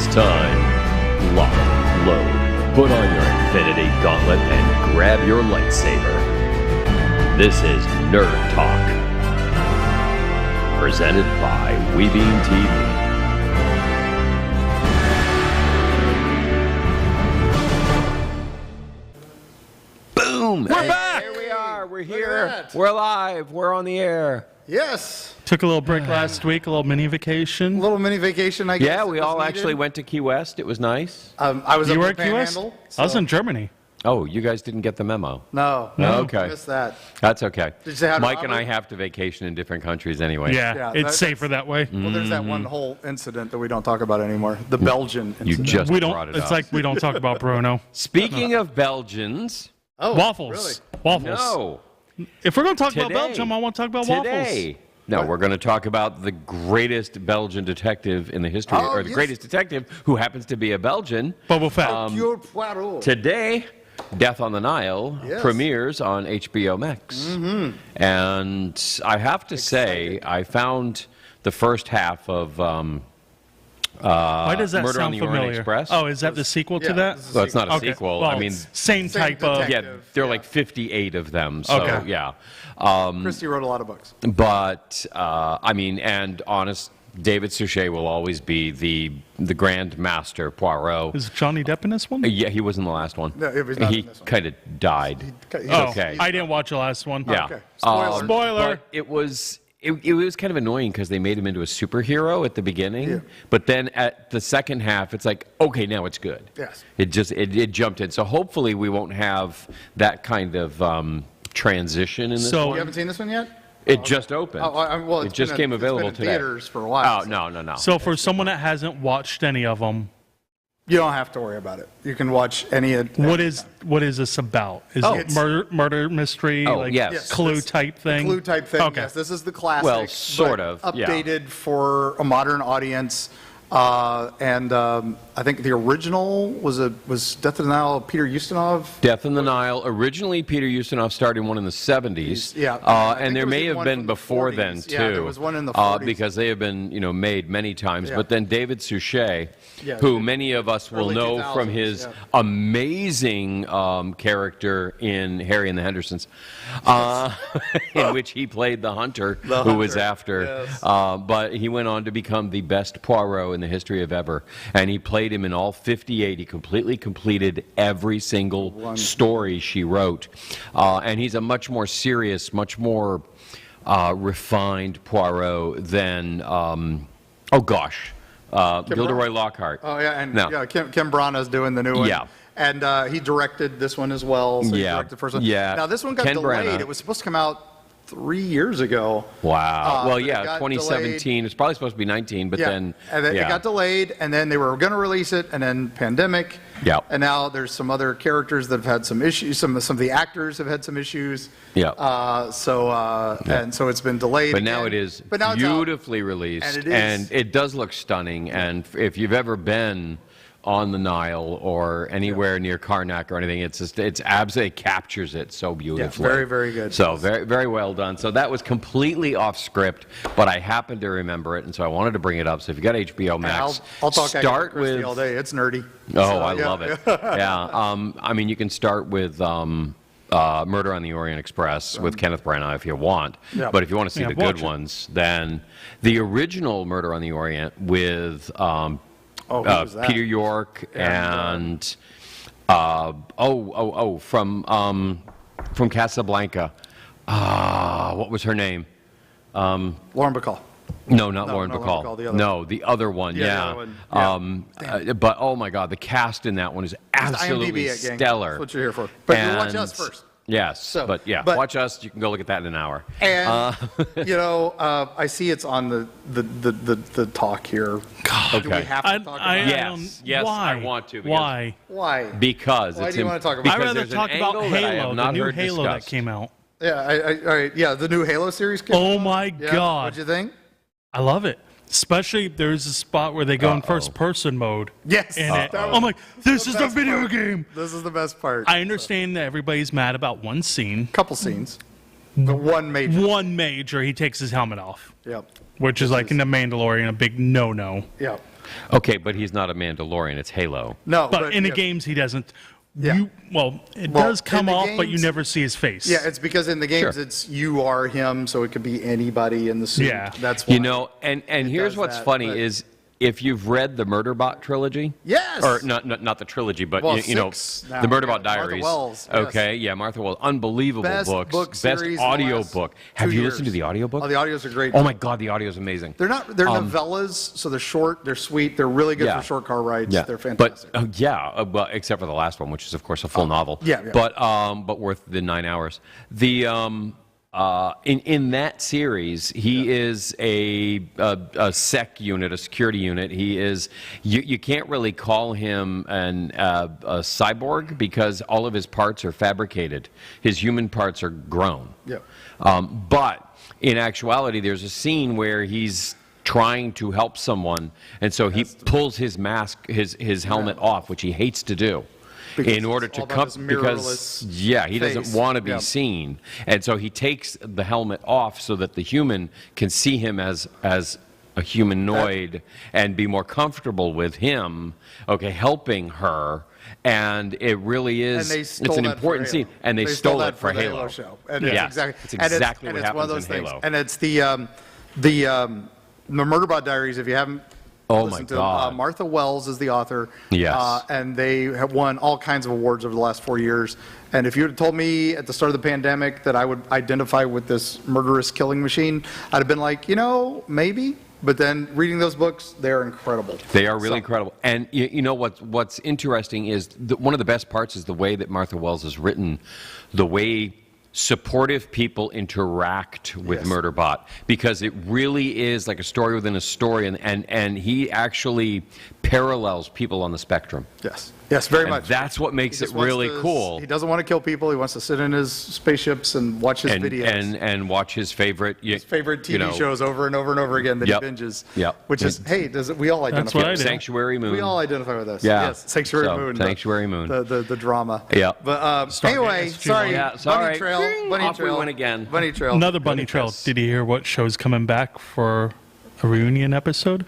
It's time. Lock, load, put on your Infinity Gauntlet and grab your lightsaber. This is Nerd Talk. Presented by Weebeam TV. Boom! We're back! Here we are. We're here. We're live. We're on the air. Yes. Took a little break last week, a little mini vacation. A little mini vacation, I guess. Yeah, we all actually went to Key West. It was nice. I was You up were at at Key West? Panhandle. I was in Germany. Oh, you guys didn't get the memo. No. Okay. I missed that. That's okay. Did you say hi to Mike and Robert? I have to vacation in different countries anyway. Yeah, it's safer that way. Well, there's that one whole incident that we don't talk about anymore. The Belgian You incident. just We brought don't. it It's up. like we don't talk about Bruno. Speaking of Belgians, Waffles. Waffles. no. If we're going to talk about Today. Belgium, I want to talk about Today. waffles. No, we're going to talk about the greatest Belgian detective in the history, Oh, or the yes. greatest detective who happens to be a Belgian. Boba Fett. Hercule Poirot. Today, Death on the Nile Yes. premieres on HBO Max. And I have to say, I found the first half of Why does that Murder on sound the Orient familiar? Express. Oh, is that the sequel to Yeah, that? this is Well, it's not a Okay. sequel. Well, I mean, same type of. detective. yeah, there are like 58 of them. So, Okay. yeah. Christie wrote a lot of books. But, I mean, and honest, David Suchet will always be the Grand Master Poirot. Is Johnny Depp in this one? Yeah, he was in the last one. No, he was not he in this one. kind of died. He's Oh, okay. I didn't watch the last one. Yeah. Okay. Spoiler. Spoiler. But it was kind of annoying because they made him into a superhero at the beginning, Yeah. but then at the second half, it's like, okay, now it's good. Yes. It jumped in. So hopefully we won't have that kind of transition in this So- You one. haven't seen this one yet? It just opened. Well, it just came available it's been today. in theaters for a while. Oh, no. So for someone that hasn't watched any of them, You don't have to worry about it. You can watch any of what is this about? Is Oh. it murder mystery, Oh, like yes. Clue This- type thing? Clue type thing. Okay. Yes, this is the classic. Well, sort but of, yeah. updated for a modern audience. I think the original was Death of the Nile, Peter Ustinov. Death in the Nile. Originally, Peter Ustinov started one in the 70s. Yeah. I think and there there was may even have one been from the before 40s. then, too. Yeah, there was one in the 40s. Because they have been, made many times. Yeah. But then David Suchet, Yeah. who many of us will Early know 2000s, from his yeah. amazing character in Harry and the Hendersons, in which he played the hunter who was hunter, after. yes. But he went on to become the best Poirot in the history of ever. And he played him in all 58. He completely completed every single story she wrote. And he's a much more serious, much more refined Poirot than, Gilderoy Lockhart. Oh yeah, and No. yeah, Kim Branagh's doing the new one. Yeah. And he directed this one as well. So he Yeah. directed the first one. Yeah. Now this one got Ken delayed. Branagh. It was supposed to come out 3 years ago. Wow. Well, but it yeah, got 2017. It's probably supposed to be 19, but Yeah. then. And then yeah. it got delayed, and then they were going to release it, and then pandemic. Yeah. And now there's some other characters that have had some issues. Some of the actors have had some issues. Yeah. And so it's been delayed. But now again. it is But now it's out. beautifully released, And it is. it does look stunning. And if you've ever been on the Nile or anywhere near Karnak or anything, it's absolutely captures it so beautifully. very, very good. So very, very well done. So that was completely off script, but I happened to remember it, and so I wanted to bring it up. So if you got HBO And Max, I'll talk start Christie with. all day. It's nerdy. Oh, So, I yeah. love it. Yeah. I mean, you can start with Murder on the Orient Express with Kenneth Branagh if you want. Yeah. But if you want to see Yeah, the watch good it. ones, then the original Murder on the Orient with Who was that? Peter York and from Casablanca. What was her name? Lauren Bacall. No, not No, Lauren not Bacall. Lauren Bacall, the other No, the other one. Yeah, the Yeah. other one. But oh my God, the cast in that one is absolutely IMDb it, gang. stellar. That's what you're here for. But you watch And- us first. Yes, So, but but- watch us. You can go look at that in an hour. And I see it's on the talk here. Do we Okay. have to talk about it? Yes, yes, why? I want to, because- Why? Why? Because Why it's do you im- want to talk about it? because I'd rather there's an talk about angle that I have Halo, the not new heard Halo that discussed. came out. Yeah, all right. Yeah, the new Halo series came Oh out. my Yeah, God. What'd you think? I love it. Especially there's a spot where they go in first person mode. Yes. In it. That was I'm like, this the is a best video part. game. This is the best part. I understand that everybody's mad about one scene. Couple scenes. But one major. One major, he takes his helmet off, Yep. which is like in The Mandalorian, a big no-no. Yep. Okay, but he's not a Mandalorian. It's Halo. No, But in the yeah. games, he doesn't. Yeah. It Well, does come in the off, but you games- never see his face. Yeah, it's because in the games Sure. it's you are him, so it could be anybody in the suit. Yeah. That's why. You know, and here's does what's that, funny but- is if you've read the Murderbot trilogy. Yes! Or not the trilogy, but Well, you know, 6 now. the Murderbot Martha Diaries. Wells, yes. Okay, yeah, Martha Wells. Unbelievable Best books. book Best series in the audio last book. 2 Have you years. listened to the audiobook? Oh, the audios are great. Oh my God, the audio is amazing. They're novellas, so they're short, they're sweet, they're really good Yeah. for short car rides. Yeah, They're fantastic. But well, except for the last one, which is of course a full novel. yeah, yeah. But worth the 9 hours. The in that series, he is a sec unit, a security unit. He is you can't really call him a cyborg because all of his parts are fabricated. His human parts are grown. Yeah. But in actuality, there's a scene where he's trying to help someone, and so he pulls his mask, his helmet off, which he hates to do. Because In order it's to all about come, this because mirrorless he face. doesn't want to be Yeah. seen, and so he takes the helmet off so that the human can see him as a humanoid and be more comfortable with him. Okay, helping her, and it really And is. they It's stole an that for important Halo. scene, and they stole it that for the Halo. show. And Yeah, it's exactly, it's and exactly and what it's one of happens those in things. Halo. And it's the Murderbot Diaries, if you haven't Oh, listened my to God. them, Martha Wells is the author. Yes. And they have won all kinds of awards over the last 4 years. And if you had told me at the start of the pandemic that I would identify with this murderous killing machine, I'd have been like, maybe. But then reading those books, they're incredible. They are really So- incredible. And you know what's interesting is one of the best parts is the way that Martha Wells is written, the way supportive people interact with Yes. Murderbot, because it really is like a story within a story, and he actually parallels people on the spectrum. Yes, very And much. that's what He makes it just wants really to- cool. He doesn't want to kill people. He wants to sit in his spaceships and watch his videos. And watch his favorite Favorite TV shows over and over and over again that Yep. he binges. Yep. Which is, hey, we all identify what I with do. that. Sanctuary Moon. We all identify with this. Yeah. Yes, Sanctuary So, Moon. Sanctuary Moon. The drama. Yeah. But Stargate anyway, SG-1. sorry. Yeah, sorry. Bunny Trail. Ding, Bunny off we Trail. went again. Bunny Trail. Another bunny trail. Yes. Did you hear what show's coming back for a reunion episode?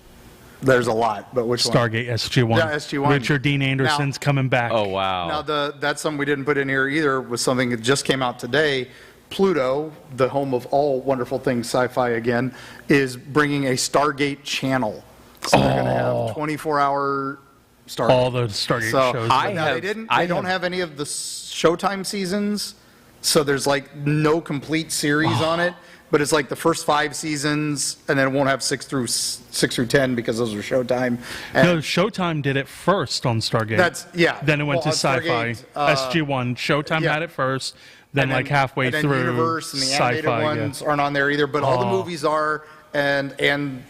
There's a lot, but which one? Stargate SG-1. Yeah, SG-1. Richard Dean Anderson's coming back. Oh wow. Now, that's something we didn't put in here either, was something that just came out today. Pluto, the home of all wonderful things sci-fi again, is bringing a Stargate channel. So they're going to have 24-hour Stargate. All the Stargate So shows. I now, have- they don't have any of the Showtime seasons, so there's like no complete series on it. But it's like the first 5 seasons, and then it won't have 6 through 10 because those are Showtime. And No, Showtime did it first on Stargate. Yeah. Then it went Well, to on Sci-Fi. Stargate, SG-1. Showtime yeah. had it first. Then, and like halfway and then through, Universe and the animated Sci-Fi. ones aren't on there either, but all the movies are, and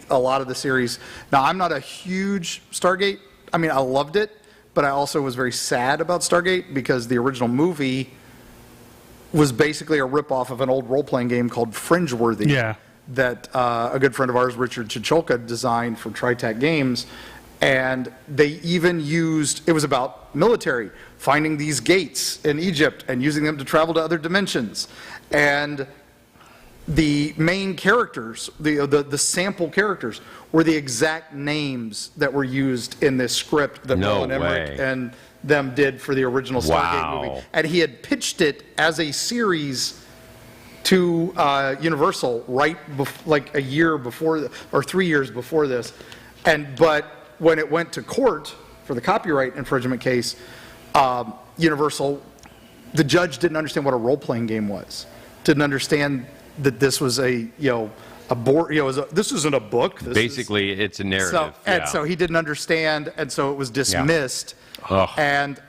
a lot of the series. Now, I'm not a huge Stargate. I mean, I loved it, but I also was very sad about Stargate because the original movie was basically a ripoff of an old role-playing game called Fringeworthy. Yeah. That a good friend of ours, Richard Chicholka, designed for TriTac Games. And they even used, it was about military, finding these gates in Egypt and using them to travel to other dimensions. And the main characters, the sample characters, were the exact names that were used in this script that No Roland Emmerich way. and them did for the original Stargate movie. Wow. And he had pitched it as a series to Universal like a year before, or 3 years before this. But when it went to court for the copyright infringement case, Universal, the judge didn't understand what a role-playing game was. Didn't understand that this was a board, this isn't a book. This is- Basically, it's a narrative. so he didn't understand, and so it was dismissed. Ugh. And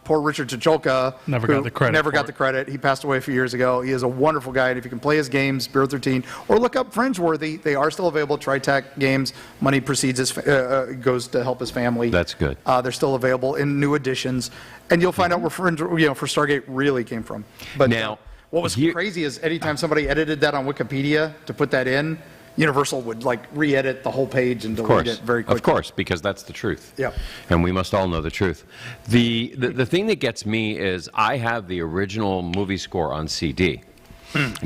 poor Richard Chicholka Never got who the credit Never for got it. the credit. He passed away a few years ago. He is a wonderful guy, and if you can play his games, Bureau 13, or look up Fringeworthy, they are still available. TriTac Games. Money proceeds goes to help his family. That's good. They're still available in new editions, and you'll find out where for Stargate really came from. But Now, what was here- crazy is anytime somebody edited that on Wikipedia to put that in, Universal would like re-edit the whole page and delete it very quickly. Of course, because that's the truth. Yep. And we must all know the truth. The thing that gets me is I have the original movie score on CD.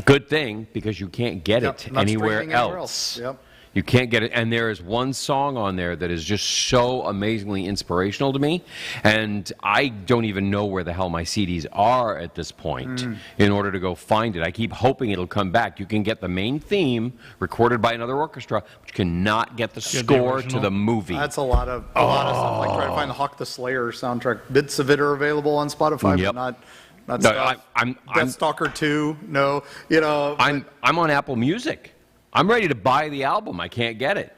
Good thing, because you can't get Yep, it not anywhere streaming anywhere else. Yep. You can't get it. And there is one song on there that is just so amazingly inspirational to me. And I don't even know where the hell my CDs are at this point in order to go find it. I keep hoping it'll come back. You can get the main theme recorded by another orchestra, but you cannot get the score to the movie. That's a lot of stuff. Like trying to find the Hawk the Slayer soundtrack. Bits of it are available on Spotify, Yep. but not No, stuff. I'm Deathstalker 2, no. You know, I'm on Apple Music. I'm ready to buy the album. I can't get it.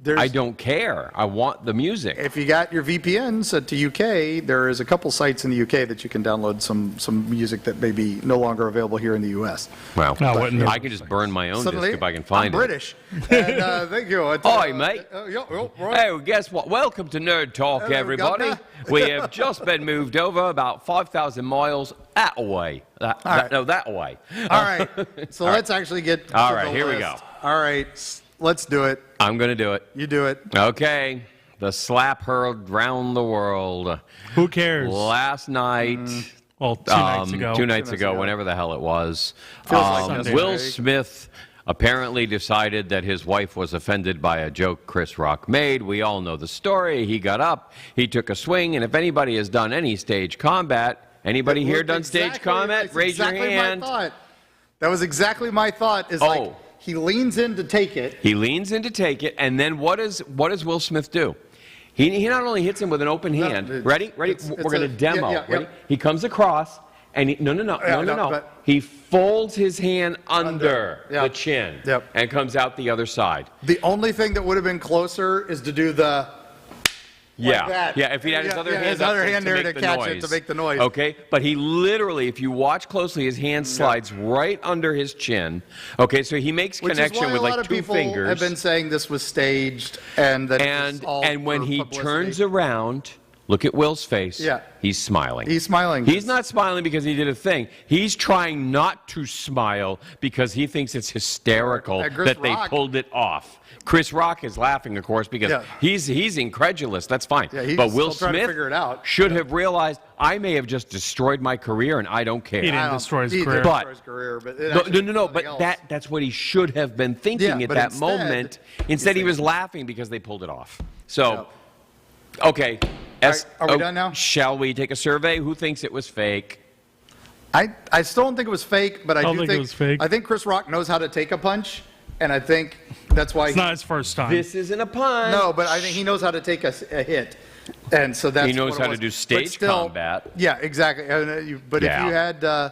I don't care. I want the music. if you got your VPN set to UK, there is a couple sites in the UK that you can download some music that may be no longer available here in the US. Well, No, what in the- I can just burn my own Suddenly, disc if I can find I'm it. British. And, thank you. Oi, mate. Right. Hey, well, guess what? Welcome to Nerd Talk, Hello, everybody. Governor. We have just been moved over about 5,000 miles that way. That way. All right. So let's actually get All to right, the here we list. go. All right. Let's do it. I'm going to do it. You do it. Okay. The slap hurled round the world. Who cares? Last night. Well, 2 nights ago. 2 nights ago, whenever the hell it was. Feels like Sunday, Will right? Smith apparently decided that his wife was offended by a joke Chris Rock made. We all know the story. He got up, he took a swing, and if anybody has done any stage combat, anybody here done stage combat? That's Raise exactly your hand. My thought. That was exactly my thought. Is like he leans in to take it. He leans in to take it, and then what does Will Smith do? He not only hits him with an open hand. Ready? We're going to demo. Ready? He comes across, and no. But- He folds his hand under Yep. the chin Yep. and comes out the other side. The only thing that would have been closer is to do the. that. Yeah, if he had his other hand his up other to hand there make to the catch noise. it, to make the noise. Okay, but he literally, if you watch closely, his hand slides right under his chin. Okay, so he makes Which connection is why with a lot like of 2 people fingers. have been saying this was staged and that it was all and when for he publicity. turns around, look at Will's face. Yeah. He's smiling. He's smiling. He's not smiling because he did a thing. He's trying not to smile because he thinks it's hysterical Chris that they Rock- pulled it off. Chris Rock is laughing, of course, because Yeah. he's incredulous. That's fine. Yeah, he's but Will still trying to Smith figure it out. should have realized I may have just destroyed my career and I don't care. He didn't destroy his He career. did But- destroy his career, but it No, actually no. was But something else. that's what he should have been thinking Yeah, at but that instead, moment. Instead, he was laughing because they pulled it off. So, Yeah. okay. Are we done now? Shall we take a survey? Who thinks it was fake? I still don't think it was fake, but I don't do think it was fake. I think Chris Rock knows how to take a punch, and I think that's why It's not his first time. This isn't a pun. no, but I think he knows how to take a hit, and so that's He knows what it how to was. do But stage still- combat. Yeah, exactly. But Yeah. if you had the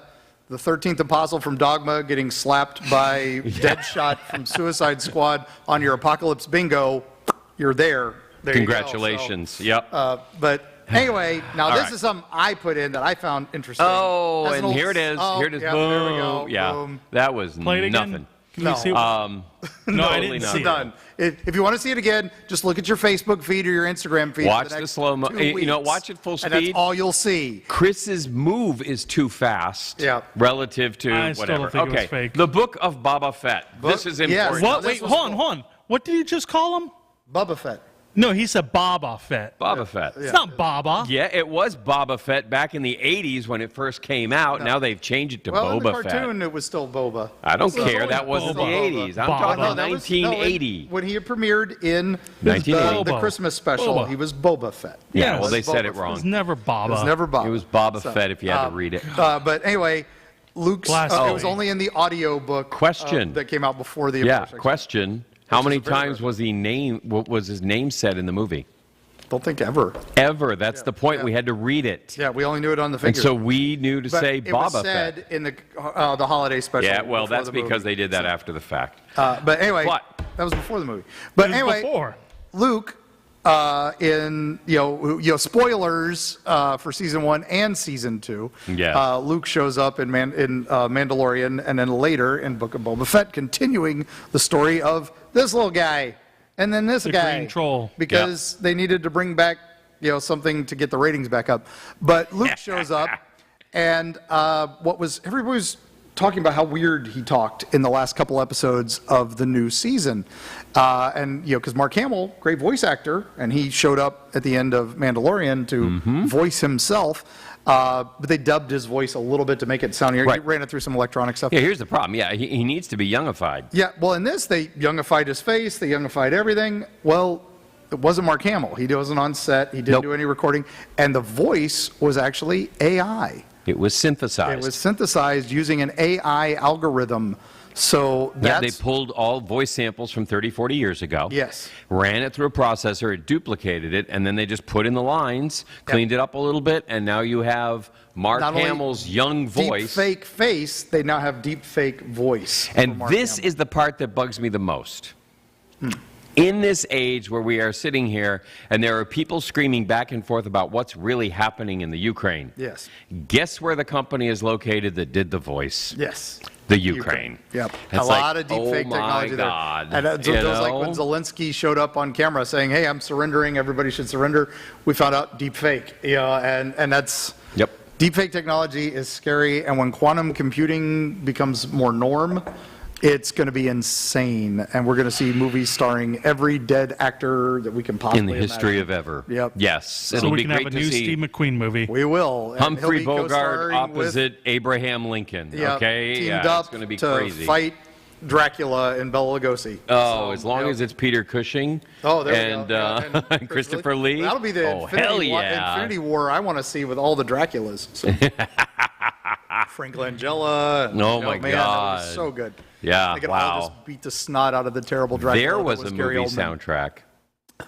13th Apostle from Dogma getting slapped by Deadshot from Suicide Squad on your Apocalypse Bingo, you're there. There you go. Congratulations. So, Yep. but anyway, now All this right. is something I put in that I found interesting. Oh, That's an and old- here it is. oh, Here it is. yeah, Boom. there we go. Yeah. Boom. That was Play it again. nothing. Can No. we see? No, I totally didn't not. see it. done. If you want to see it again, just look at your Facebook feed or your Instagram feed. Watch for the next slow-mo. 2 You know, weeks, watch it full And that's speed. all you'll see. Chris's move is too fast Yeah. relative to I still whatever. don't think it was okay. fake. The Book of Boba Fett. This is yes. important. What? This Wait, was hold on, cool. hold on. What did you just call him? Bubba Fett. No, he said Boba Fett. Boba Fett. It's not Baba. Yeah, it was Boba Fett back in the 80s when it first came out. Now they've changed it to Well, in the Boba cartoon, Fett. it was still Boba. I don't It was care. always That was in the Boba. 80s. I'm Boba. talking No, about that was- 1980. when he premiered in 1980. the Christmas special, Boba. he was Boba Fett. Yeah, Yes. well, they said it Boba Fett. It wrong. was never Baba. It was never Boba. It was Boba So, Fett if you had to read it. But anyway, Luke's. Blasphemy. It was only in the audio book. Question. That came out before the. Yeah, Approach. question. How Which many is a very times rare- was his name said in the movie? Don't think ever. Ever. That's the point. yeah. We had to read it. Yeah, we only knew it on the And figure. so we knew to But say it was Boba said Fett. in the holiday special. Yeah, well, before that's the movie. because they did that after the fact. But anyway, What? that was before the movie. But It was anyway, before. Luke, in spoilers for season 1 and season 2. Yeah. Luke shows up in Mandalorian, and then later in Book of Boba Fett, continuing the story of this little guy, and then this The guy, green troll. because they needed to bring back something to get the ratings back up. But Luke shows up, and everybody was talking about how weird he talked in the last couple episodes of the new season. And, because Mark Hamill, great voice actor, and he showed up at the end of Mandalorian to voice himself. But they dubbed his voice a little bit to make it sound. He ran it through some electronic stuff. Yeah, here's the problem. Yeah, he needs to be youngified. Yeah, well, in this, they youngified his face, they youngified everything. Well, it wasn't Mark Hamill. He wasn't on set. He didn't do any recording. And the voice was actually AI. It was synthesized. It was synthesized using an AI algorithm. So that's... they pulled all voice samples from 30, 40 years ago. Yes. Ran it through a processor, it duplicated it, and then they just put in the lines, cleaned it up a little bit, and now you have Mark Hamill's young voice. Deep fake face, they now have deep fake voice. And this is the part that bugs me the most. In this age where we are sitting here and there are people screaming back and forth about what's really happening in the Ukraine. Yes. Guess where the company is located that did the voice? Yes. The Ukraine. Yep. It's A lot of deep fake technology there. And it was like when Zelensky showed up on camera saying, hey, I'm surrendering, everybody should surrender. We found out deep fake. And that's... Yep. Deep fake technology is scary, and when quantum computing becomes more norm, it's going to be insane, and we're going to see movies starring every dead actor that we can possibly in the history imagine. of ever. Yep. Yes. So It'll we be can have great a new to see. Steve McQueen movie. We will. And Humphrey he'll be Bogart co-starring opposite Abraham Lincoln. Yep, Okay? teamed Yeah, up it's going to be to crazy. fight Dracula in Bela Lugosi. Oh, as long as it's Peter Cushing Oh, there and, we go. Yeah, and Christopher Lee. That'll be the Infinity War I want to see with all the Draculas. So. Frank Langella. Oh, my man, God. That was so good. Yeah, They could all just beat the snot out of the terrible Dracula. There that was a Gary movie Oldman. soundtrack.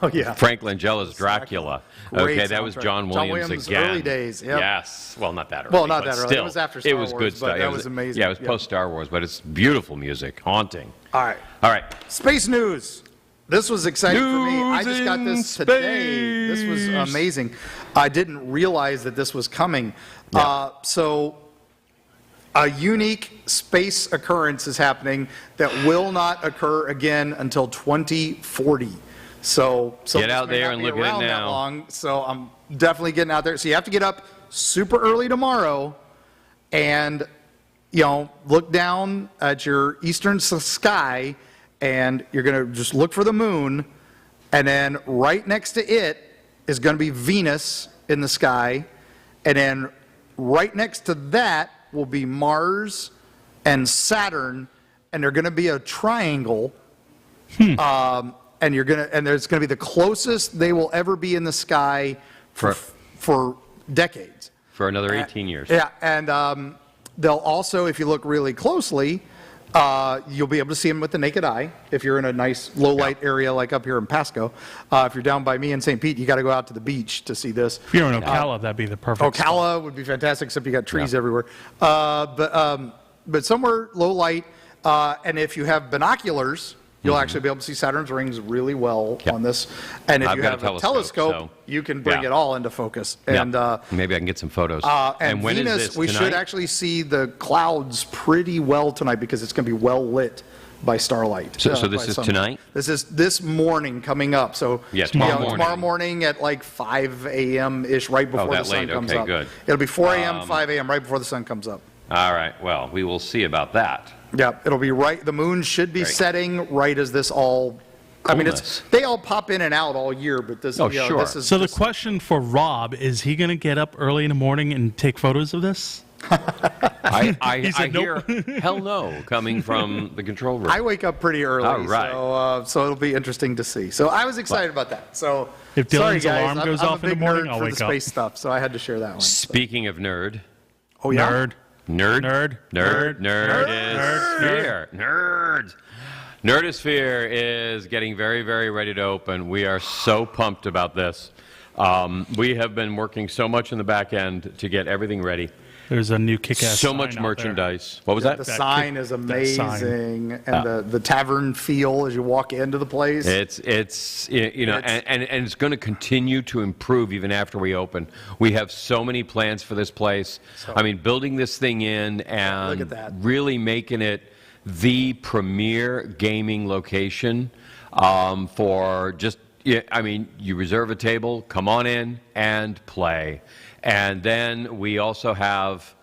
Oh, yeah. Frank Langella's Dracula. Great Okay, that was soundtrack. John John Williams Williams' again. early days, yep. Yes. Well, not that early. Well, not but that early. Still, It was after it Star was Wars, good but stuff. that was amazing. Yeah, it was Yep. post Star Wars, but it's beautiful music, haunting. All right. All right. Space news. This was exciting for me. I News just got in this today. This was space. amazing. I didn't realize that this was coming. Yeah. So a unique space occurrence is happening that will not occur again until 2040. So Get out there and look at it now. That long, so I'm definitely getting out there. So you have to get up super early tomorrow and, look down at your eastern sky, and you're going to just look for the moon, and then right next to it is going to be Venus in the sky, and then right next to that will be Mars and Saturn, and they're going to be a triangle. And there's going to be the closest they will ever be in the sky for decades. For another 18 years. Yeah, and they'll also, if you look really closely, you'll be able to see them with the naked eye if you're in a nice low light area like up here in Pasco. If you're down by me in St. Pete, you got to go out to the beach to see this. If you're in Ocala, that'd be the perfect spot. Ocala would be fantastic, except you got trees everywhere. But somewhere low light, and if you have binoculars, you'll actually be able to see Saturn's rings really well on this. And if I've you got have a a telescope, telescope, you can bring yeah. it all into focus. Yeah. And Maybe I can get some photos. and when Venus, is this? we Tonight? should actually see the clouds pretty well tonight because it's going to be well lit by starlight. So this by is sunlight. tonight? This is this morning coming up. So Yeah, tomorrow morning. tomorrow morning at like 5 a.m.-ish, right before the that sun late. comes Okay, up. good. It'll be 4 a.m., 5 a.m., right before the sun comes up. All right. Well, we will see about that. Yeah, it'll be right. The moon should be Great. setting right as this all. I mean, Coolness. they all pop in and out all year, but this. Oh, sure. This is So the just- question for Rob, is he going to get up early in the morning and take photos of this? I He said hear nope. hell no coming from the control room. I wake up pretty early, All right. so it'll be interesting to see. So I was excited about that. So If sorry Dylan's guys, alarm goes I'm off a in the big morning, nerd I'll for wake the up. space stuff, so I had to share that one. Speaking of nerd, Oh yeah, Nerd. nerd, Nerd. nerd, Nerd. nerdosphere, nerd. Nerdosphere is getting very, very ready to open. We are so pumped about this. We have been working so much in the back end to get everything ready. There's a new kick-ass So sign much out there. merchandise. What was the that? sign is that sign. amazing, and the tavern feel as you walk into the place. It's and it's going to continue to improve even after we open. We have so many plans for this place. I mean, building this thing in and look at that. really making it the premier gaming location for just. Yeah, I mean, you reserve a table, come on in and play. And then we also have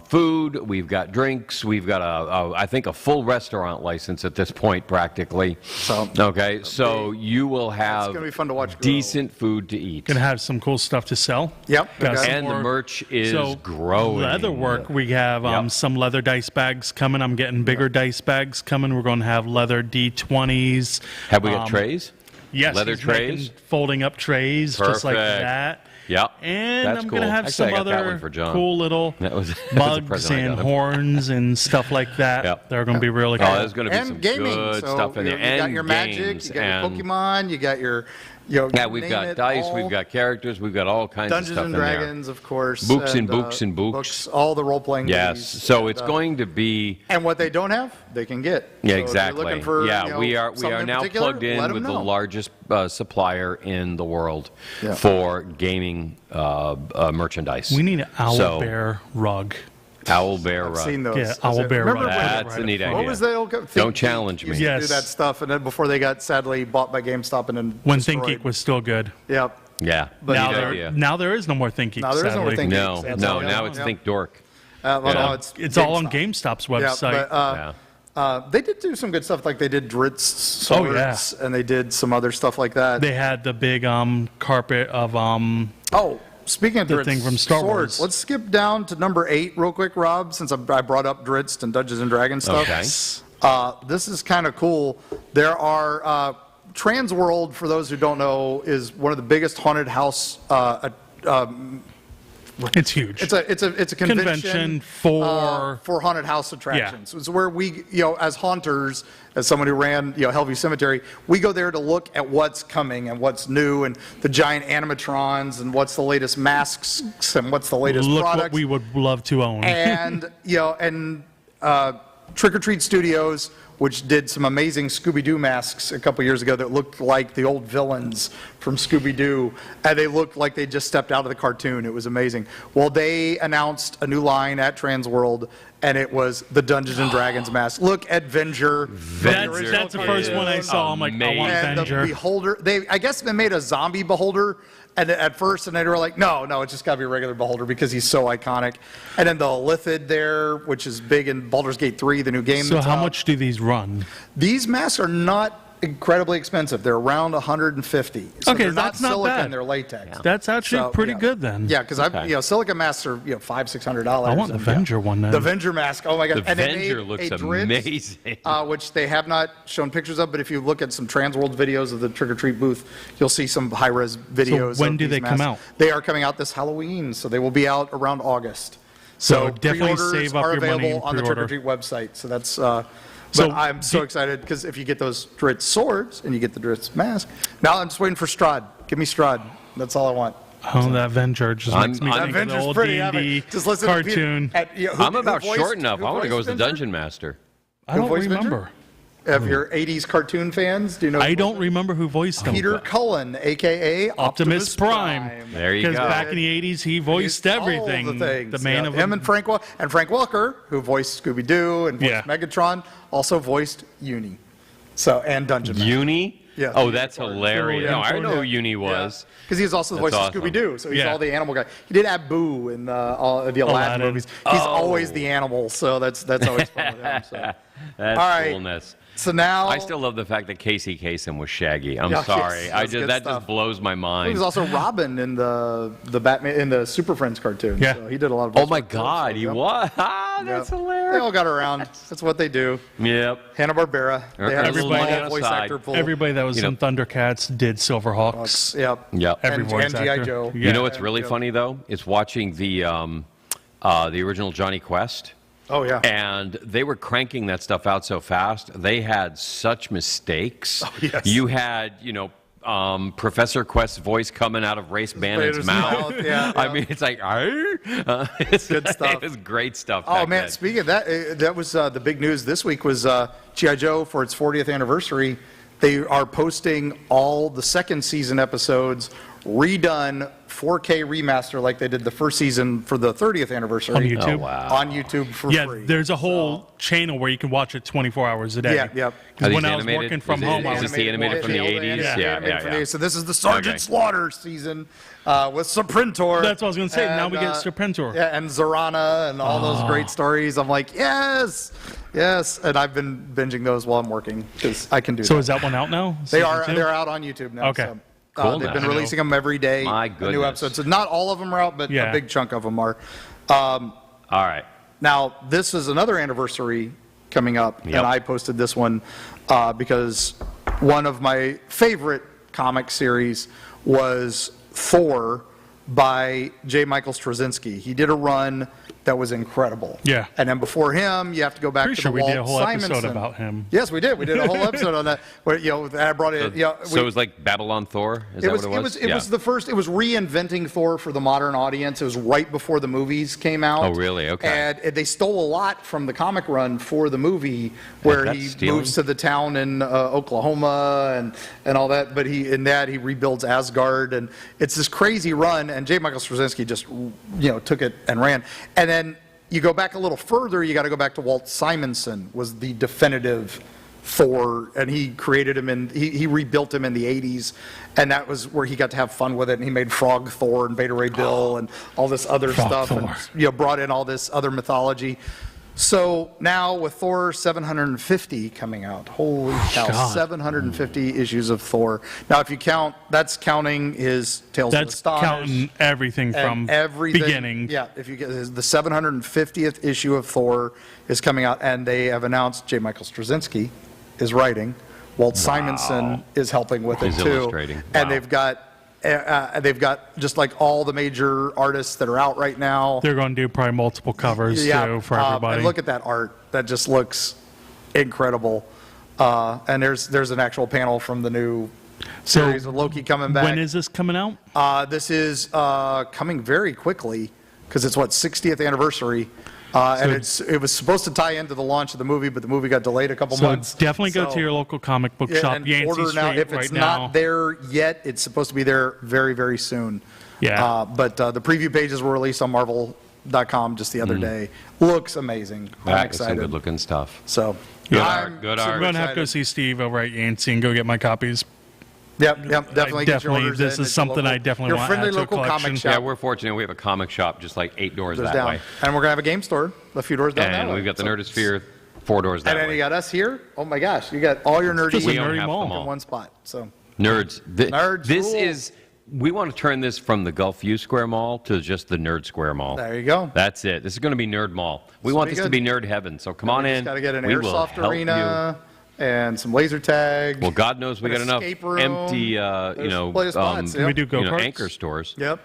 food, we've got drinks, we've got I think a full restaurant license at this point, practically. So you will have gonna be fun to watch grow. decent food to eat. Gonna have some cool stuff to sell. Yep. Got some And the more- merch is growing. Leather work. We have some leather dice bags coming. I'm getting bigger dice bags coming. We're going to have leather D20s. Have we got trays? Yes, Leather he's making trays? folding up trays, just like Perfect. that. Yep. And That's I'm going to cool. have Actually, some I got that one other for John. cool little That was a mugs present I and got him. horns and stuff like that. Yep. They're going to be really cool. Oh, there's going to be And some gaming. good So, stuff in there. you got And your Magic, games you got your and- Pokemon, you got your, Yeah, we've name got it, dice, all we've got characters, we've got all kinds Dungeons of stuff and in there. Dragons, of course. Books and books and books. All the role-playing Yes, goodies. so it's And, going to be. And what they don't have, they can get. Yeah, So if you're exactly. looking for, we are something in now particular, plugged in let 'em with the know. largest supplier in the world Yeah. for gaming merchandise. We need an owl So, bear rug. Owl bear I've rug. seen those. Yeah, owl bear Remember rug. when- That's a neat idea. What was the old thing? Don't challenge me. Used to Yes. do that stuff, and then before they got sadly bought by GameStop and then When destroyed. ThinkGeek was still good. Yep. Yeah, Now neat there, idea. now there is no more ThinkGeek, Now there is no more sadly. ThinkGeek. No, That's no, all. now it's Yep. Think Dork. Well, Yeah. no, It's all on GameStop. GameStop's Yeah, website. but Yeah. they did do some good stuff, like they did Dritz Oh, yeah. swords, and they did some other stuff like that. They had the big carpet of Oh, speaking of The Dritz thing from Star swords, Wars. let's skip down to number 8 real quick, Rob, since I brought up Dritz and Dungeons and Dragons stuff. Okay. This is kind of cool. There are Trans World, for those who don't know, is one of the biggest haunted house. it's huge. It's a Convention for- haunted house attractions. It's where we, as haunters, as someone who ran, Hellevue Cemetery, we go there to look at what's coming and what's new and the giant animatrons and what's the latest masks and what's the latest Look products. what we would love to own. And Trick or Treat Studios, which did some amazing Scooby-Doo masks a couple years ago that looked like the old villains from Scooby-Doo, and they looked like they just stepped out of the cartoon. It was amazing. Well, they announced a new line at Trans World, and it was the Dungeons and Dragons mask. Look at Venger. That's the first one I saw. I'm like, I want And the Avenger. Beholder, I guess they made a zombie Beholder and at first, and they were like, no, it's just got to be a regular Beholder because he's so iconic. And then the Lithid there, which is big in Baldur's Gate 3, the new game. So that's how out. much do these run? These masks are not incredibly expensive. They're around 150. So Okay, they're that's not not silicone, bad. they're latex. That's actually So, pretty yeah. good then. Yeah, because Okay. silicone masks are $500-$600. I want the Avenger one then. The Avenger mask. Oh my god! The And they Avenger made looks a Dritz, amazing. which they have not shown pictures of. But if you look at some Trans World videos of the Trick or Treat booth, you'll see some high res videos. when of do these they come masks. out? They are coming out this Halloween, so they will be out around August. So definitely pre-orders save up are your money available and on the Trick or pre-order. Treat website. So that's. So But I'm so excited because if you get those Dritz swords and you get the Dritz mask, now I'm just waiting for Strahd. Give me Strahd. That's all I want. Oh, that Avenger just makes me I'm- think of the Avenger's old pretty. D&D Just listen to Peter- cartoon. I'm about short enough. I want to go as the Avenger? Dungeon Master. I don't voiced Avenger? remember. If you're 80s cartoon fans, do you know? I don't remember who voiced him. Peter Cullen, a.k.a. Optimus Prime. There you Because go. back in the 80s, he voiced everything. All the things. The man of him and Frank Welker, who voiced Scooby-Doo and voiced Yeah. Megatron, also voiced Uni. So, and Dungeon Master. Uni? Yeah. Oh, that's hilarious. Yeah. No, I know who Uni was. Because he's also the voice That's of awesome. Scooby-Doo, so he's Yeah. all the animal guy. He did Abu in all the Aladdin Aladdin. movies. He's always the animal, so that's always fun with him. So. That's All right. coolness. So now I still love the fact that Casey Kasem was Shaggy. I'm Yeah, sorry. yes, I that's just good that stuff. just blows my he mind. was also Robin in the Batman in the Super Friends cartoon. Yeah. So he did a lot of. Oh voice my work too, God, so, he yep. was. Ah, that's Yep. They hilarious. all got around. That's what they do. Yep. Hanna-Barbera. They had a Everybody small voice aside. actor pool. Everybody that was You know- in Thundercats did Silverhawks. Yep. Yep. Every And voice G.I. actor. Joe. Yeah. You know what's really Yeah. funny though? Is watching the original Johnny Quest. Oh yeah. And they were cranking that stuff out so fast. They had such mistakes. Oh, yes. You had, Professor Quest's voice coming out of Race Bandit's Vader's mouth. mouth, yeah, I yeah. mean, it's like, it's good stuff. It was great stuff. Oh back man, then. speaking of that, that was the big news this week was G.I. Joe for its 40th anniversary. They are posting all the second season episodes redone 4K remaster like they did the first season for the 30th anniversary. On YouTube? Oh, wow. On YouTube for Yeah, free. there's a whole channel where you can watch it 24 hours a day. Yeah, yep. Because Are when these I was animated? working from Is it- home, I is was this the animated from the 80s? Yeah. So this is the Sergeant Okay. Slaughter season with Serpentor. That's what I was gonna say. Now and, we get Serpentor. Yeah, and Zorana and all those great stories. I'm like, yes, yes. And I've been binging those while I'm working because I can do So that. is that one out now? They Season are. two? They're out on YouTube now. Okay. So, Cool, they've man. been I know. releasing them every day. My A new goodness. episode. So not all of them are out, but Yeah. a big chunk of them are. All right. Now, this is another anniversary coming up, Yep. and I posted this one because one of my favorite comic series was Thor by J. Michael Straczynski. He did a run that was incredible. Yeah. And then before him, you have to go back Pretty to sure the we Walt did a whole Simonson. episode about him. Yes, we did. We did a whole episode on that. Where, I brought it. So it was like Babylon Thor? Is that what it was? It was the first. It was reinventing Thor for the modern audience. It was right before the movies came out. Oh, really? Okay. And they stole a lot from the comic run for the movie, where that's he stealing? moves to the town in Oklahoma and all that. But he rebuilds Asgard, and it's this crazy run. And J. Michael Straczynski just took it and ran. And then you go back a little further. You got to go back to Walt Simonson was the definitive Thor, and he created him he rebuilt him in the 80s, and that was where he got to have fun with it, and he made Frog Thor and Beta Ray Bill and all this other Frog stuff, Thor. and brought in all this other mythology. So now with Thor 750 coming out, holy cow, God. 750 issues of Thor. Now if you count, that's counting his Tales of the That's Stars. counting everything from And everything, beginning. Yeah, if you get the 750th issue of Thor is coming out, and they have announced J. Michael Straczynski is writing. Walt Simonson is helping with it He's too. illustrating. And Wow. they've got just like all the major artists that are out right now. They're going to do probably multiple covers too for everybody. And look at that art. That just looks incredible. And there's an actual panel from the new So series of Loki coming back. When is this coming out? This is coming very quickly because it's 60th anniversary. And it was supposed to tie into the launch of the movie, but the movie got delayed a couple So months. definitely go So- to your local comic book Yeah, shop, and Yancey order Street, now. If right it's now. not there yet, it's supposed to be there very, very soon. Yeah. But the preview pages were released on Marvel.com just the other day. Looks amazing. I'm That is some excited. good looking stuff. So Good I'm art, good super art. I'm going to have to go excited. see Steve over at Yancey and go get my copies. Yep, definitely. Get your definitely- orders this in is at your something local- I definitely your want to friendly add to a local collection. comic shop. Yeah, we're fortunate. We have a comic shop just like 8 doors There's that down. way. And we're gonna have a game store a few doors down that And way. we've got the So- Nerdosphere 4 doors that And then way. you got us here. Oh my gosh, you got all your nerdy just a We own nerdy half mall. them all. in one spot. So Nerds. Nerds This rule. is. We want to turn this from the Gulfview Square Mall to just the Nerd Square Mall. there you go. That's it. This is going to be Nerd Mall. We want be this to good. be Nerd Heaven. So come on We in. just got to get an We will airsoft help arena and some laser tag. Well, God knows we an got enough escape room. empty, There's plenty of spots, yeah. We do you know, go-karts. anchor stores. Yep.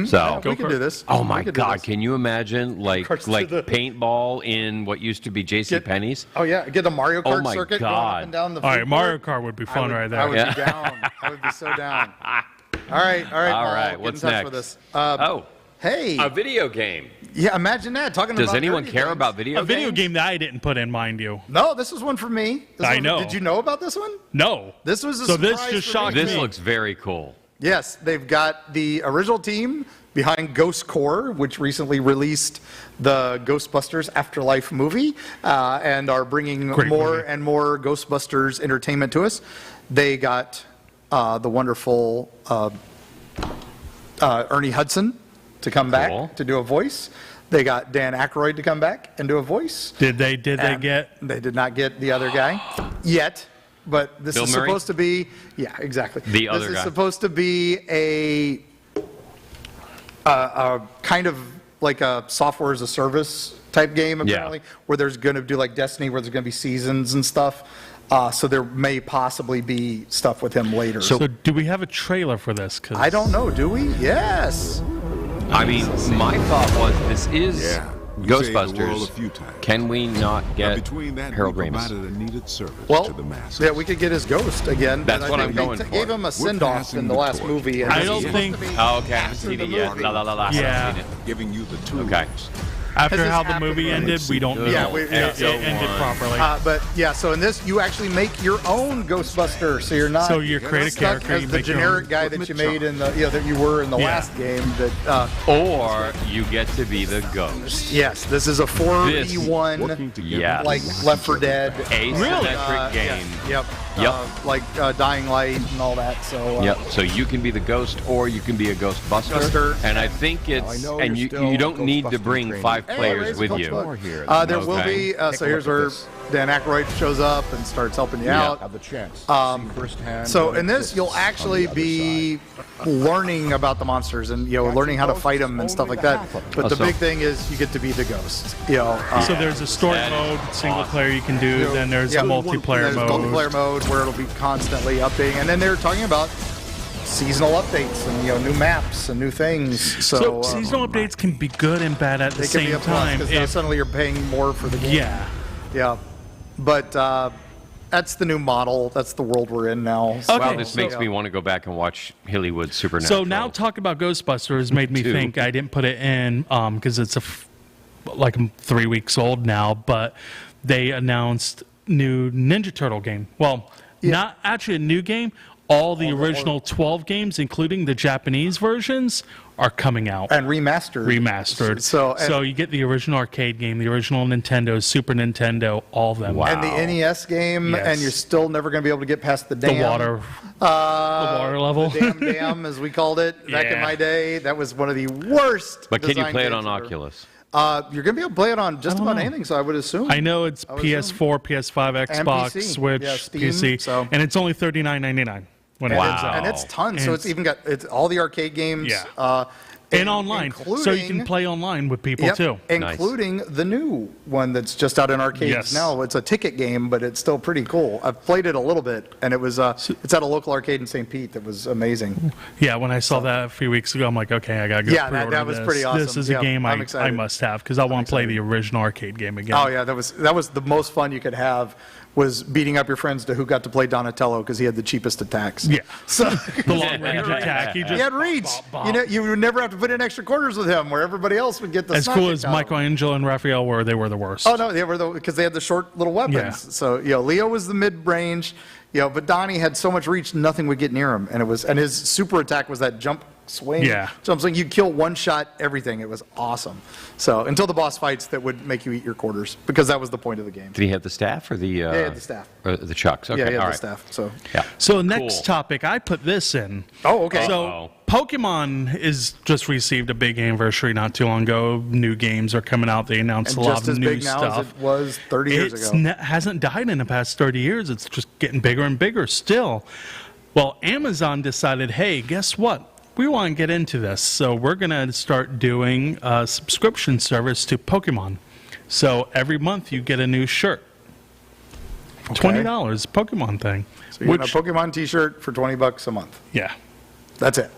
So, We can do this. oh We my can do God, this. can you imagine like Carts to like the- paintball in what used to be J.C. Penney's? Oh yeah, get the Mario Kart my circuit going up God. and down the. All food right, Mario court. Kart would be I fun would- right I would there. be down. I would be so down. All right, All Paul, right, get what's in touch next? with us. Oh, Hey, a video game. yeah, imagine that. Talking Does about anyone nerdy care things. about video A video games? game that I didn't put in, mind you. No, this was one for me. I know. Did you know about this one? No. This was a So this surprise just for shocked me. This me. looks very cool. Yes, they've got the original team behind Ghost Core, which recently released the Ghostbusters Afterlife movie, and are bringing Great more movie. and more Ghostbusters entertainment to us. They got the wonderful Ernie Hudson to come Cool. back to do a voice. They got Dan Aykroyd to come back and do a voice. Did they And get They did not get the other guy yet, but this Bill is Murray? supposed to be. Yeah, exactly. The other This is guy. supposed to be a kind of like a software as a service type game, apparently, where there's going to do like Destiny, where there's going to be seasons and stuff. So there may possibly be stuff with him later. So do we have a trailer for this? 'Cause I don't know. Do we? Yes. I mean, my thought was this is Yeah, we saved the world Ghostbusters. a few times. Can we not Now, get between that, Harold we Ramis? provided a needed service Well, to the masses. yeah, we could get his ghost again. That's but what I I'm think going they for. gave him a We're send-off passing in the the last torch. movie. And I this don't is supposed think- to be Oh, okay, I haven't after seen the it yet. movie. La la la la. I Yeah. haven't seen it. giving you the tools Okay. After this how the happened movie already? ended, we don't know. Yeah, It ended properly. But yeah, so in this, you actually make your own Ghostbuster, so you're not. So you create a stuck character, as you the make your generic own. guy that you made in the, that you were in the Yeah. last game. That Or you get to be the ghost. yes, this is a 4v1, Yes. like Left 4 Dead. Asymmetric game. Yep. Yep. Like Dying Light and all that. So. Yep. So you can be the ghost, or you can be a Ghostbuster. Buster. And I think it's, know and you're you still don't need to Ghostbusting bring training. 5 Hey, players raise a with couple you. more here. There will Okay. be. So Take a here's look at where this. Dan Aykroyd shows up and starts helping you Yeah. out. Have the chance to see firsthand. So what in this, exists you'll on actually the other be side. learning about the monsters and learning how to fight them and stuff like that. But the so- big thing is you get to be the ghost. So there's a story That is mode, single awesome. player you can do. Then there's Yeah. multiplayer There's mode. multiplayer mode where it'll be constantly updating, and then they're talking about seasonal updates and new maps and new things. So seasonal updates can be good and bad at the they can be same a plus time. because now If- suddenly you're paying more for the game. yeah. Yeah, but that's the new model. That's the world we're in now. Okay. Wow, this makes Yeah. me want to go back and watch Hollywood Supernatural. So now talking about Ghostbusters made me Two. think I didn't put it in because it's like 3 weeks old now, but they announced new Ninja Turtle game. Well, not actually a new game. All the original 12 games, including the Japanese versions, are coming out. and remastered. So you get the original arcade game, the original Nintendo, Super Nintendo, all of them. Wow. and the NES game, Yes. and you're still never going to be able to get past the The dam. water, the water level. The dam, as we called it back in Yeah. my day. That was one of the worst. But can you design play it games on ever. Oculus? You're going to be able to play it on just don't about know. anything, so I would assume. I know it's would PS4, PS5, Xbox, PC. Switch, Yeah, Steam, PC, so- and it's only $39.99 when it Wow. comes out. And it's tons. And So it's even got all the arcade games. Yeah. And online, so you including- can play online with people Yep, too. including the new one that's just out in arcades Yes. now. It's a ticket game, but it's still pretty cool. I've played it a little bit, and it was it's at a local arcade in St. Pete that was amazing. Yeah, when I saw that a few weeks ago, I'm like, okay, I gotta go. Yeah, that pre-order was this. pretty awesome. This is a Yeah, game I'm I excited. must have because I want to play the original arcade game again. Oh yeah, that was the most fun you could have. Was beating up your friends to who got to play Donatello because he had the cheapest attacks. Yeah. So The long range attack. You he just had reach. bop, You bop. you would never have to put in extra quarters with him, where everybody else would get the. As snot cool kicked as out of them. Michelangelo and Raphael were, they were the worst. Oh no, they were because they had the short little weapons. Yeah. So Leo was the mid range, but Donnie had so much reach, nothing would get near him, and his super attack was that jump swing. Yeah. So I'm saying you kill one shot everything. It was awesome. So until the boss fights that would make you eat your quarters, because that was the point of the game. Did he have the staff or the? Yeah, he had the staff. Or the chucks. Okay, Yeah, he had all the right. staff. So Yeah. So next Cool. topic, I put this in. Oh, okay. So Uh-oh. Pokemon is just received a big anniversary not too long ago. New games are coming out. They announced and a lot just of as new big now stuff. as it was 30 years It's ago. hasn't died in the past 30 years. It's just getting bigger and bigger still. Well, Amazon decided, hey, guess what? We want to get into this. So we're going to start doing a subscription service to Pokemon. So every month you get a new shirt. $20 Pokemon thing. So you get a Pokemon T-shirt for $20 a month. Yeah. That's it.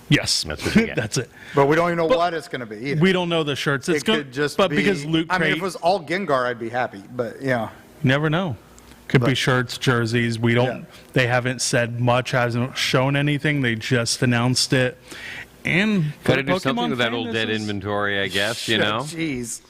Yes. That's what you get. That's it. But we don't even know what it's going to be. Either. We don't know the shirts. It's It going could just but be. because Loot I Crate, mean, if it was all Gengar, I'd be happy. But yeah. you never know. Could be But- shirts, jerseys. We don't. Yeah. They haven't said much. Hasn't shown anything. They just announced it. And for Got to a do Pokemon something with that fan, old this dead is- inventory, I guess. You know. Jeez.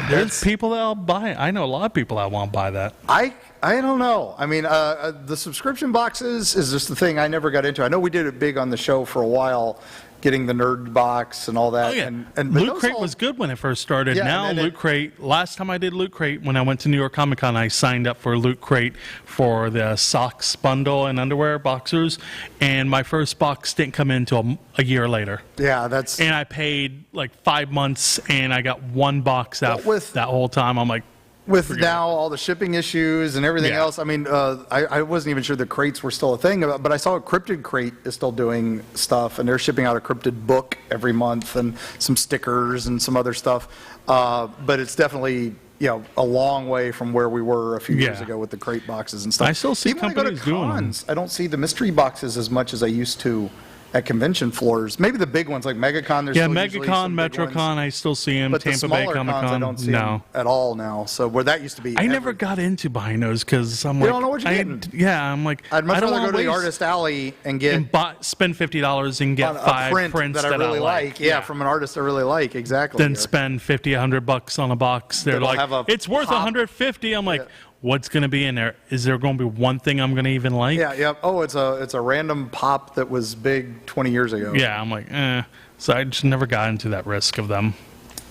There's people that'll buy it. I know a lot of people that won't buy that. I don't know. I mean, the subscription boxes is just the thing I never got into. I know we did it big on the show for a while, getting the nerd box and all that. Oh yeah, and but Loot those Crate all- was good when it first started. Yeah, Now and then Loot Crate. Last time I did Loot Crate, when I went to New York Comic Con, I signed up for Loot Crate for the socks bundle and underwear boxers, and my first box didn't come in until a year later. Yeah, that's. And I paid like 5 months, and I got one box out Well, with- that whole time. I'm like, With now all the shipping issues and everything Yeah. else, I mean, I wasn't even sure the crates were still a thing, but I saw Cryptid Crate is still doing stuff, and they're shipping out a Cryptid book every month and some stickers and some other stuff. But it's definitely a long way from where we were a few years Yeah. ago with the crate boxes and stuff. I still see Even when I go to companies doing them. cons, I don't see the mystery boxes as much as I used to at convention floors. Maybe the big ones like MegaCon. There's Yeah, still usually MegaCon, some big ones. MetroCon, I still see them. But the Tampa Bay smaller Comic cons, I Con, don't see no. them at all now. So where that used to be, I never got into buying those because I'm You like, don't know what you're getting. Yeah, I'm like, I'd much I don't rather go wanna to the waste- artist alley and get and spend $50 and get a 5 print prints that I really like. Yeah, from an artist I really like. Exactly. then spend $50-$100 on a box. They're That'll like, have a it's worth pop. $150. I'm like, Yeah. what's going to be in there? Is there going to be one thing I'm going to even like? Yeah, yeah. Oh, it's a random pop that was big 20 years ago. Yeah, I'm like, eh. So I just never got into that risk of them.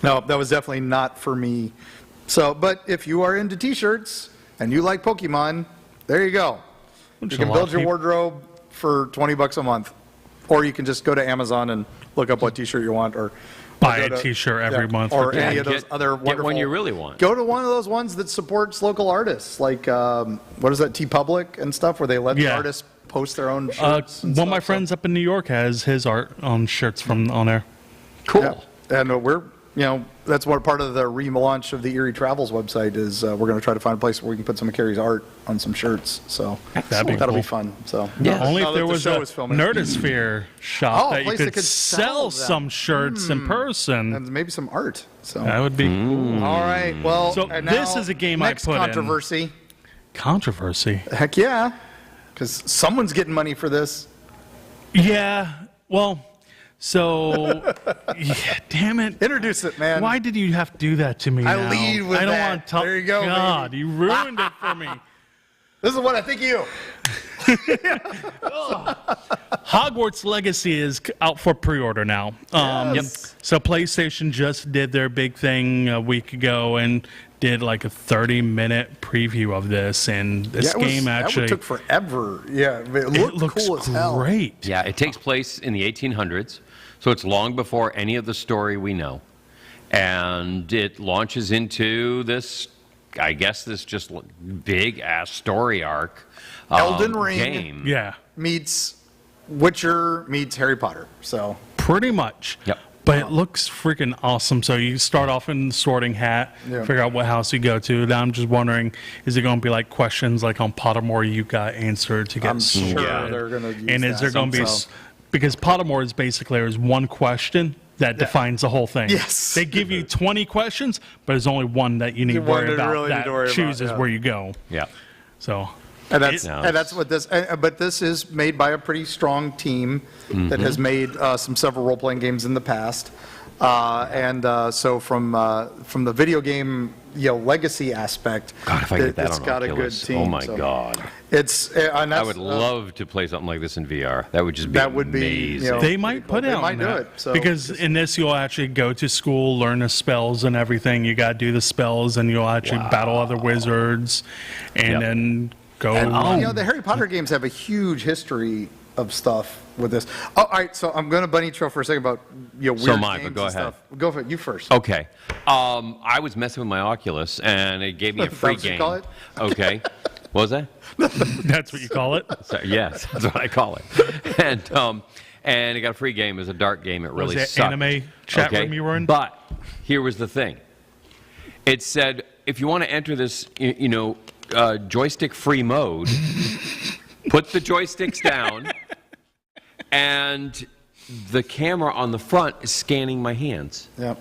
No, that was definitely not for me. So, but if you are into T-shirts and you like Pokemon, there you go. Which You a can lot build of your people- wardrobe for $20 a month, or you can just go to Amazon and look up what T-shirt you want, or Buy go a to- T-shirt every month or for any Yeah, of those get- other get wonderful. one you really want. Go to one of those ones that supports local artists, like what is that, TeePublic and stuff, where they let the Yeah. artists post their own shirts. and One of my stuff, so- friends up in New York has his art on shirts from on there. Cool. Yeah. And we're, that's what part of the relaunch of the Erie Travels website is. We're going to try to find a place where we can put some of Carrie's art on some shirts. So That'd be that'll cool. be fun. So Yeah. Only now if that there the was show a is filming. Nerdosphere shop Oh, a that you place could, that could sell sell some shirts in person. and maybe some art. So That would be all right. Well, So and this now, is a game I next put in. controversy. controversy. Heck yeah, because someone's getting money for this. Yeah. Well, so yeah, damn it. Introduce it, man. Why did you have to do that to me? I now? lead with I don't that. want to talk. There you go, God, baby. you ruined it for me. This is what I think of you. Hogwarts Legacy is out for pre-order now. Yes. So PlayStation just did their big thing a week ago and did like a 30-minute preview of this, and this game actually that took forever. Yeah, it it looked looks cool as hell. great. Yeah, it takes place in the 1800s, so it's long before any of the story we know. And it launches into this, I guess, this just big-ass story arc Elden Ring. game. Yeah, Meets Witcher meets Harry Potter. So pretty much. Yep. But it looks freaking awesome. So you start off in the Sorting Hat, Yeah. figure out what house you go to. Now I'm just wondering, is it going to be like questions like on Pottermore you got answered to get I'm sure sorted? they're gonna use And is that there going to be somehow. because Pottermore is basically there's one question that defines the whole thing. Yes. They give you 20 questions, but there's only one that you need to One worry that about really need that to worry about, chooses yeah. where you go. Yeah. So And that's, No, and that's what this, but this is made by a pretty strong team that has made several role-playing games in the past. So from the video game, legacy aspect, God, if I get that it's on got Oculus, a good team. oh my so God. It's, and I that's, would love to play something like this in VR. That would just be That would be, amazing. they might put They out might on do that. it, so because in this you'll actually go to school, learn the spells and everything. You got to do the spells, and you'll actually battle other wizards, and Yep. then go. the Harry Potter games have a huge history of stuff with this. Oh, all right, so I'm going to bunny trail for a second about weird So am I, games but go and ahead. stuff. Go for it. You first. Okay. I was messing with my Oculus, and it gave me a free That's what you game. call it? Okay. What was that? That's what you call it. Sorry, yes, that's what I call it. And it got a free game. It was a dark game. It really that sucked. anime chat room you were in? But here was the thing. It said, if you want to enter this, joystick-free mode, put the joysticks down, and the camera on the front is scanning my hands. Yeah.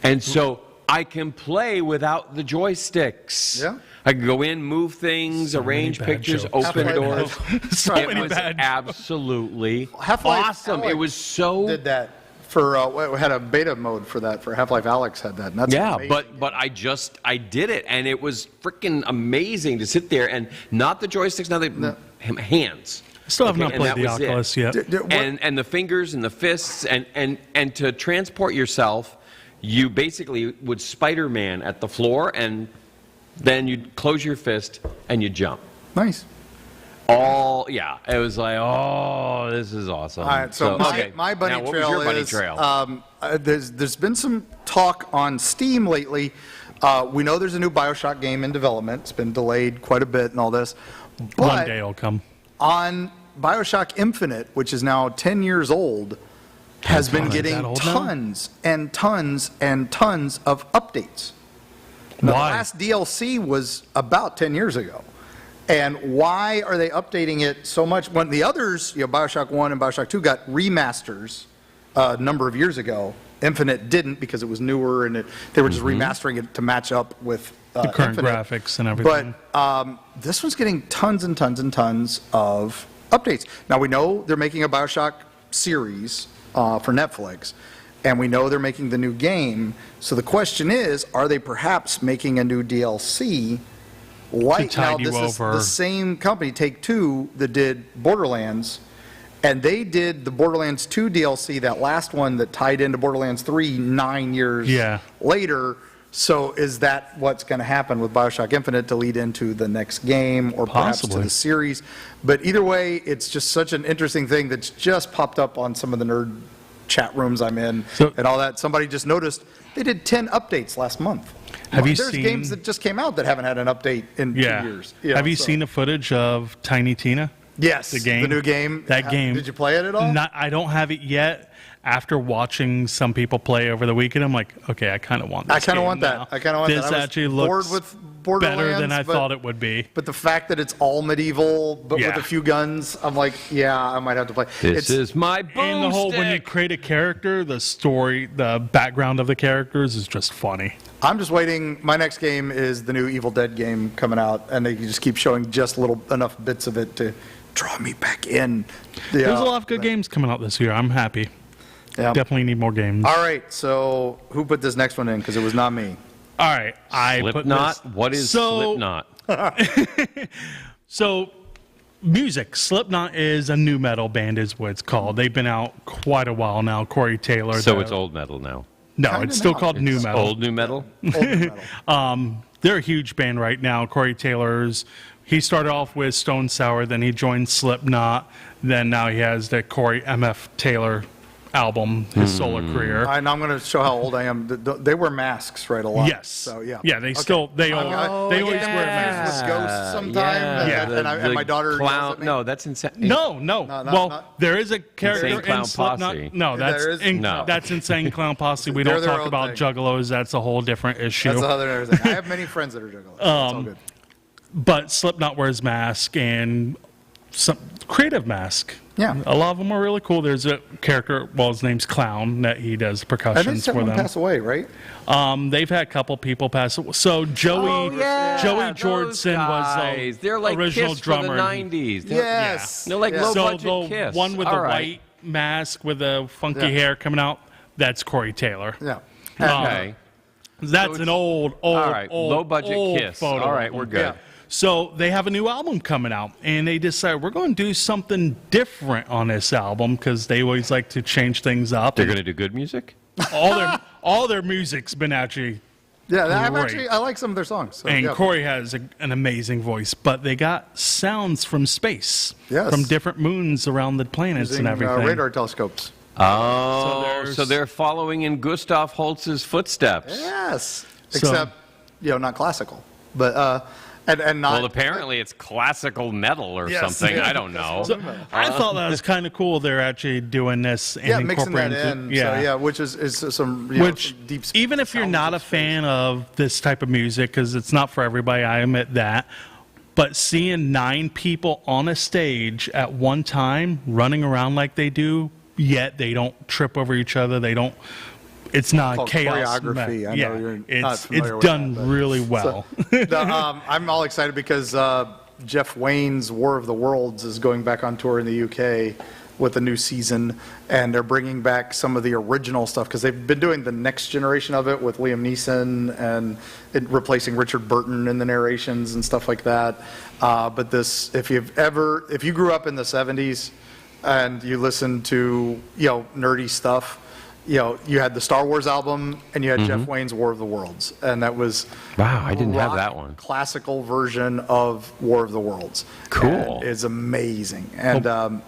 And so I can play without the joysticks. Yeah. I can go in, move things, arrange bad pictures, jokes. open doors. So It many was bad. absolutely Half-Life awesome. Alyx It was so Did that for, we had a beta mode for that, for Half-Life Alyx had that. And that's yeah, amazing. but I did it, and it was freaking amazing to sit there and not the joysticks, not the hands. Still have Okay, not and played that the was it. Oculus yet. What- And the fingers and the fists and to transport yourself, you basically would Spider-Man at the floor, and then you'd close your fist and you jump. Nice. It was like, oh, this is awesome. All right, so okay. my bunny Now, what trail was your bunny is, trail? there's been some talk on Steam lately. We know there's a new Bioshock game in development. It's been delayed quite a bit and all this. But One day it'll come. on Bioshock Infinite, which is now 10 years old, has been Is that getting old now? tons and tons and tons of updates. Now, the Why? last DLC was about 10 years ago. And why are they updating it so much when the others, Bioshock 1 and Bioshock 2 got remasters a number of years ago? Infinite didn't because it was newer and they were just remastering it to match up with The current Infinite. graphics and everything. But this one's getting tons and tons and tons of updates. Now we know they're making a Bioshock series for Netflix, and we know they're making the new game. So the question is, are they perhaps making a new DLC? Right now, tide you this is over. the same company, Take-Two, that did Borderlands, and they did the Borderlands 2 DLC, that last one that tied into Borderlands 3 9 years Yeah. later. So is that what's going to happen with Bioshock Infinite to lead into the next game or perhaps to Possibly. the series? But either way, it's just such an interesting thing that's just popped up on some of the nerd chat rooms I'm in So- and all that. Somebody just noticed they did 10 updates last month. Have you There's seen- games that just came out that haven't had an update in 2 years. Have you seen the footage of Tiny Tina? Yes, the game? the new game. That game. Did you play it at all? I don't have it yet. After watching some people play over the weekend, I'm like, okay, I kind of want this I kind of game want that. now. I kind of want this that. I was actually bored looks with Borderlands, better than I but- thought it would be. But the fact that it's all medieval, but with Yeah. a few guns, I'm like, yeah, I might have to play. This is my boomstick. And the whole, when you create a character, the story, the background of the characters is just funny. I'm just waiting. My next game is the new Evil Dead game coming out, and they just keep showing just enough bits of it to draw me back in. There's a lot of good games coming out this year. I'm happy. Yeah. Definitely need more games. All right, so who put this next one in? Because it was not me. All right, I put Slipknot? this. What is So- Slipknot? So, music. Slipknot is a new metal band, is what it's called. They've been out quite a while now. Corey Taylor. So it's old metal now. No, Kinda it's still now. called new It's metal. Old new metal? Old metal. They're a huge band right now. Corey Taylor's. He started off with Stone Sour, then he joined Slipknot. Then now he has the Corey M.F. Taylor album, his solo career. And I'm going to show how old I am. They wear masks, right, a lot. Yes. So, yeah. Yeah, they Okay. still, they I always get wear confused masks. with ghosts sometimes, and my daughter yells at me. No, that's insane. No. not- Well, there is a character Insane Clown in Slipknot. Posse. No, that's There is? No. that's Insane Clown Posse. We They're don't their talk own about thing. juggalos. That's a whole different issue. That's another thing. I have many friends that are juggalos. It's all good. But Slipknot wears mask and some creative mask. Yeah. A lot of them are really cool. There's a character, well, his name's Clown, that he does I did percussions for someone them. pass away, right? They've had a couple people pass away. So Joey Jordison was They're the like original Kiss drummer. from the 90s. Yes. They're like Yeah. low So budget the Kiss. one with All the right. white mask with the funky Yeah. hair coming out, that's Corey Taylor. Yeah. Okay. That's an old, All right. Low budget old Kiss. photo. All right, we're good. Yeah. So they have a new album coming out, and they decided we're going to do something different on this album because they always like to change things up. They're and going to do good music? all their music's been actually, Yeah, Great. I like some of their songs. So, and yeah. Corey has an amazing voice, but they got sounds from space, Yes. from different moons around the planets Using, and everything. radar telescopes. Oh, there's- so they're following in Gustav Holst's footsteps. Yes. So- Except, not classical. But, and not. Well, apparently it's classical metal or Yes. something. Yeah. I don't know. So I thought that was kind of cool. They're actually doing this and yeah, mixing that incorporating in. So, which is some, Which, some deep even if you're sounds not a of space. fan of this type of music, because it's not for everybody, I admit that, but seeing 9 people on a stage at one time running around like they do, yet they don't trip over each other, they don't, it's not Called chaos. choreography. I know you're not it's familiar with done that, but- really well. I'm all excited because Jeff Wayne's War of the Worlds is going back on tour in the UK with a new season, and they're bringing back some of the original stuff because they've been doing the next generation of it with Liam Neeson and replacing Richard Burton in the narrations and stuff like that. But this, if you grew up in the 70s and you listened to nerdy stuff, you had the Star Wars album and you had Jeff Wayne's War of the Worlds, and that was Wow, I didn't have rock that one. classical version of War of the Worlds. Cool. And it's amazing, and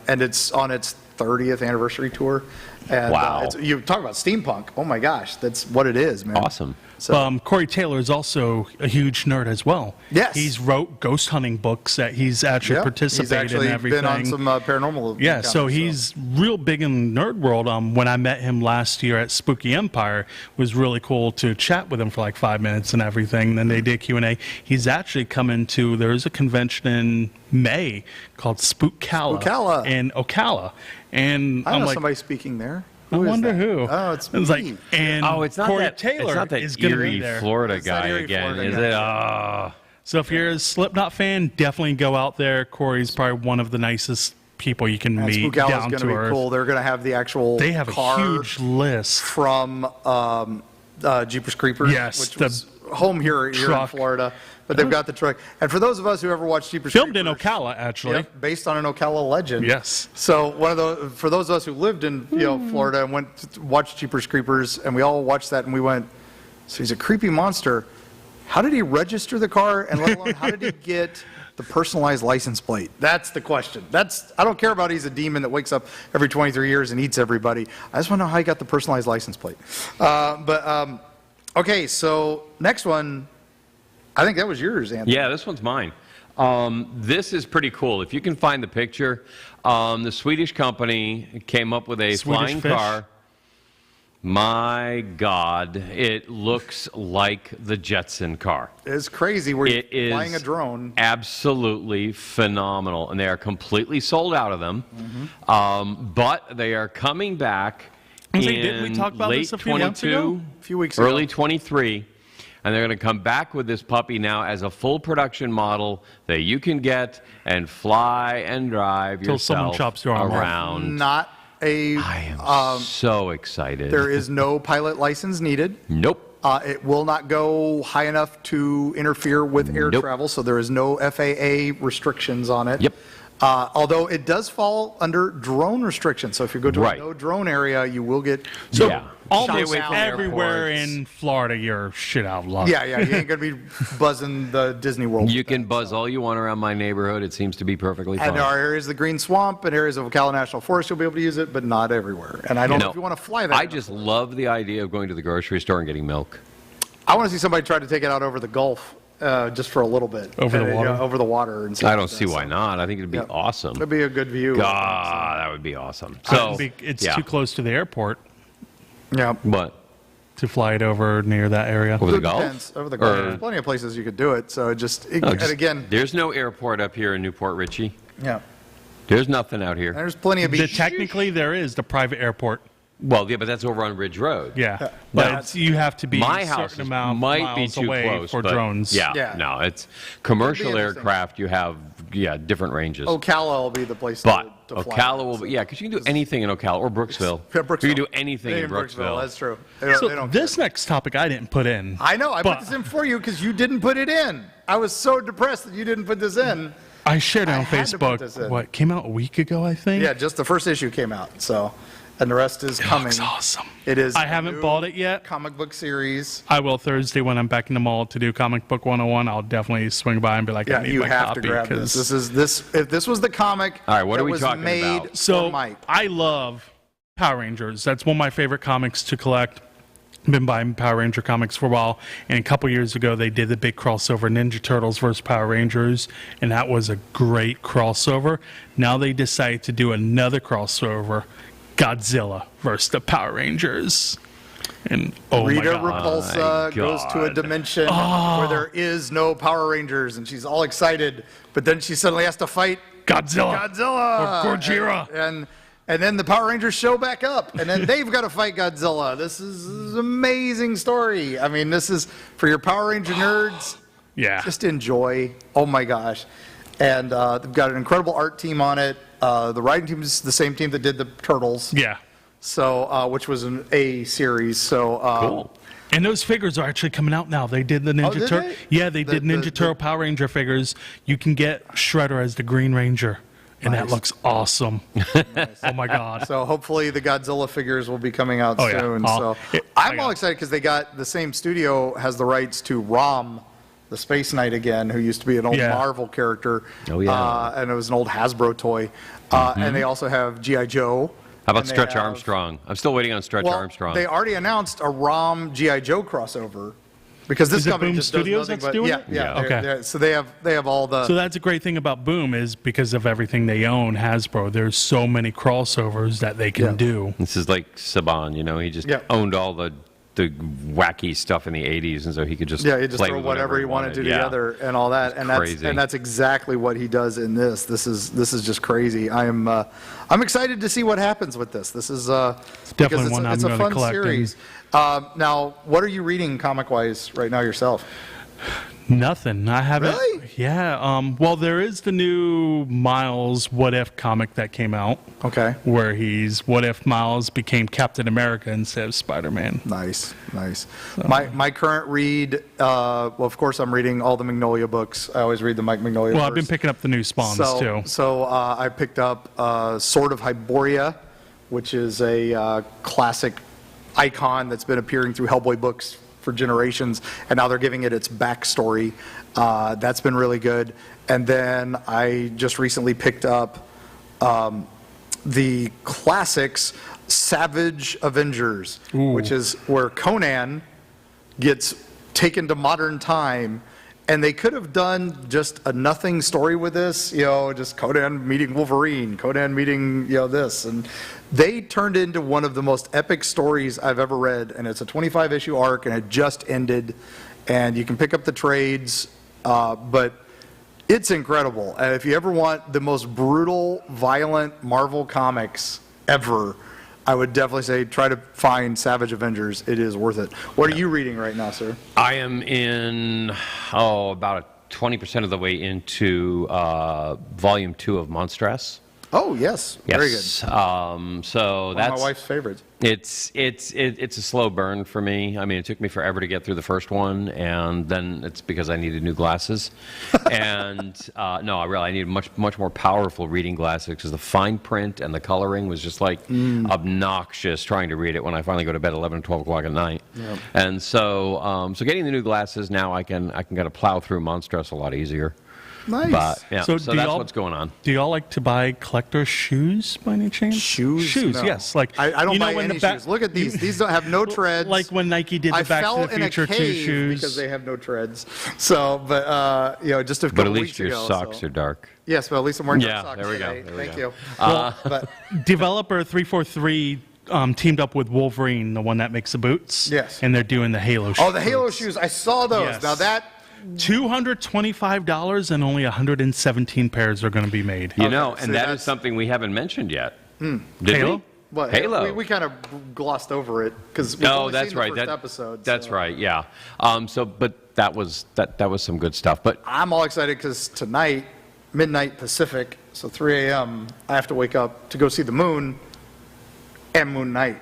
it's on its 30th anniversary tour. And, Wow. you talk about steampunk. Oh my gosh, that's what it is, man. Awesome. So Corey Taylor is also a huge nerd as well. Yes. He's wrote ghost hunting books that he's actually yeah, participated he's actually in everything. been on some paranormal. Yeah, encounters, so he's real big in the nerd world. When I met him last year at Spooky Empire, it was really cool to chat with him for like 5 minutes and everything. Then they did Q&A. He's actually coming to, there's a convention in May called Spookcala in Ocala. And I I'm know like, somebody speaking there. I Who is wonder that? who. Oh, it's like, me. and Oh, it's not Corey that. Taylor It's not that is going to be eerie there. Florida It's that guy eerie again, Florida is guy. it? Ah. So if you're a Slipknot fan, definitely go out there. Corey's probably one of the nicest people you can And meet Spookala's down going to to be earth. cool. They're going to have the actual They have car a huge list. from Jeepers Creepers, Yes, which the was home here in truck. Florida. But they've got the truck. And for those of us who ever watched Jeepers Filmed Creepers, in Ocala, actually. yep, based on an Ocala legend. Yes. So for those of us who lived in Florida and went to watch Jeepers Creepers, and we all watched that, and we went, so he's a creepy monster. How did he register the car, and let alone how did he get the personalized license plate? That's the question. I don't care about he's a demon that wakes up every 23 years and eats everybody. I just want to know how he got the personalized license plate. Okay, so next one. I think that was yours, Anthony. Yeah, this one's mine. This is pretty cool. If you can find the picture, the Swedish company came up with a Swedish flying fish? car. My God, it looks like the Jetson car. It's crazy. We're It is flying a drone. absolutely phenomenal, and they are completely sold out of them. But they are coming back I in was like, didn't we talk about late this a few months ago? 22, A few weeks ago. early 23. And they're going to come back with this puppy now as a full production model that you can get and fly and drive Till someone yourself chops your arm off. around. Not a. I am so excited. There is no pilot license needed. Nope. It will not go high enough to interfere with air Nope. travel, so there is no FAA restrictions on it. Yep. Although it does fall under drone restrictions, so if you go to Right. a no drone area, you will get. So Yeah. almost Stay away from everywhere airports. in Florida, you're shit out of luck. Yeah, you ain't gonna be buzzing the Disney World. You with can that, buzz so. all you want around my neighborhood. It seems to be perfectly fine. And there are areas of the Green Swamp and areas of Ocala National Forest you'll be able to use it, but not everywhere. And I don't know if you want to fly that. I just love the idea of going to the grocery store and getting milk. I want to see somebody try to take it out over the Gulf, just for a little bit. Over the And, water? over the water. And I don't see why not. I think it'd be Yeah. awesome. It'd be a good view. God, that would be awesome. So So, it's yeah. too close to the airport Yeah. What? to fly it over near that area. Over the It Gulf? depends. Over the Gulf. Or- There's plenty of places you could do it. So No, and just- again, there's no airport up here in Newport Richie. yeah. There's nothing out And here. there's plenty of beach. Technically, there is the private airport. Well, yeah, but that's over on Ridge Road. Yeah, but No. it's, you have to be My a house certain amount might be miles too away close for but drones. Yeah, Yeah. no, it's commercial It'd be interesting. aircraft. You have different ranges. Ocala will be the place But to fly. Ocala will be, because you can do anything in Ocala or Brooksville. Yeah, Brooksville. You can do anything in Brooksville. Brooksville. That's true. They So don't this next topic I didn't put in. I know. I but- put this in for you because you didn't put it in. I was so depressed that you didn't put this in. I shared it I on had to put this Facebook. in. What came out a week ago, I think. Yeah, just the first issue came out. So, and the rest is It coming. looks awesome. It is. I a haven't new bought it yet. Comic book series. I will Thursday when I'm back in the mall to do Comic Book 101. I'll definitely swing by and be like, Yeah, I need you my have copy. to grab 'cause- this. If this was the comic All right, what that are we was talking made about? So for Mike. I love Power Rangers. That's one of my favorite comics to collect. Been buying Power Ranger comics for a while, and a couple years ago they did the big crossover Ninja Turtles versus Power Rangers, and that was a great crossover. Now they decide to do another crossover, Godzilla versus the Power Rangers, and oh Rita my god, Repulsa goes to a God. dimension where there is no Power Rangers, and she's all excited, but then she suddenly has to fight Godzilla, Godzilla or Gojira. And then the Power Rangers show back up, and then they've got to fight Godzilla. This is an amazing story. I mean, this is for your Power Ranger nerds. Yeah, Just enjoy. Oh my gosh. And they've got an incredible art team on it. The writing team is the same team that did the Turtles, yeah. so which was an A series. So Cool. And those figures are actually coming out now. They did the Ninja did Turtle. they? Yeah, they The- did Ninja the- Turtle Power Ranger figures. You can get Shredder as the Green Ranger, and that Nice. looks awesome. Oh my god. So hopefully the Godzilla figures will be coming out Oh, yeah. soon. Oh, So I I'm all excited because they got the same studio has the rights to Rom, the Space Knight again, who used to be an old Yeah. Marvel character. Oh, yeah. And it was an old Hasbro toy. And they also have G.I. Joe. How about and they Stretch have- Armstrong? I'm still waiting on Stretch Well, Armstrong. they already announced a Rom G.I. Joe crossover Because this Is it company Boom just Studios does nothing that's but doing yeah, it? yeah. Yeah. Okay. So they have all the So that's a great thing about Boom is because of everything they own, Hasbro. There's so many crossovers that they can Yeah. do. This is like Saban, you know, he just Yeah. owned all the wacky stuff in the 80s, and so he could just Yeah, he just play throw with whatever he wanted to Yeah. together and all that, It's and crazy. that's exactly what he does in this. This is just crazy. I'm excited to see what happens with this. This is definitely because one I'm it's a gonna fun collect. series. Now, what are you reading comic wise right now yourself? Nothing. I haven't. Really? Yeah. Well, there is the new Miles What If comic that came out, Okay, where what if Miles became Captain America instead of Spider-Man. nice. My current read, well, of course, I'm reading all the Magnolia books. I always read the Mike Magnolia. Well, I've been first. picking up the new Spawns too. So I picked up Sword of Hyboria, which is a classic icon that's been appearing through Hellboy books for generations, and now they're giving it its backstory. That's been really good. And then I just recently picked up the classics Savage Avengers, which is where Conan gets taken to modern time. And they could have done just a nothing story with this, just Conan meeting Wolverine, Conan meeting, this. And they turned into one of the most epic stories I've ever read. And it's a 25-issue arc, and it just ended. And you can pick up the trades, but it's incredible. And if you ever want the most brutal, violent Marvel comics ever, I would definitely say try to find Savage Avengers. It is worth it. What are you reading right now, sir? I am in, about 20% of the way into Volume 2 of Monstress. Oh, yes. Very good. Yes. So One of that's my wife's favorites. it's a slow burn for me. I mean, it took me forever to get through the first one, and then it's because I needed new glasses. And no, I needed much more powerful reading glasses because the fine print and the coloring was just like obnoxious trying to read it when I finally go to bed 11 or 12 o'clock at night. Yep. And so getting the new glasses now, I can kind of plow through Monstress a lot easier. Nice. But yeah, So so do that's y'all- what's going on. Do y'all like to buy collector shoes by any chance? Shoes? Shoes, No. yes. Like I don't you know buy when any the back- shoes. Look at these. These don't have no treads. Like when Nike did the I Back fell to the in a Future 2 cave shoes. because they have no treads. So, but just a couple But at weeks least your ago, socks so- are dark. Yes, but at least I'm wearing Yeah, socks there we go, today. there we Thank go. you. But Developer 343 teamed up with Wolverine, the one that makes the boots. Yes. And they're doing the Halo shoes. oh, the Halo shoes. I saw those. Yes. Now that. $225 and only 117 pairs are going to be made. You Okay, know, so and that that's- is something we haven't mentioned yet. Did Halo? we? But Halo. We kind of glossed over it because No, that's right. First episode, That's so. right. Yeah. But that was some good stuff. But I'm all excited because tonight, midnight Pacific, so 3 a.m., I have to wake up to go see the moon and Moon Knight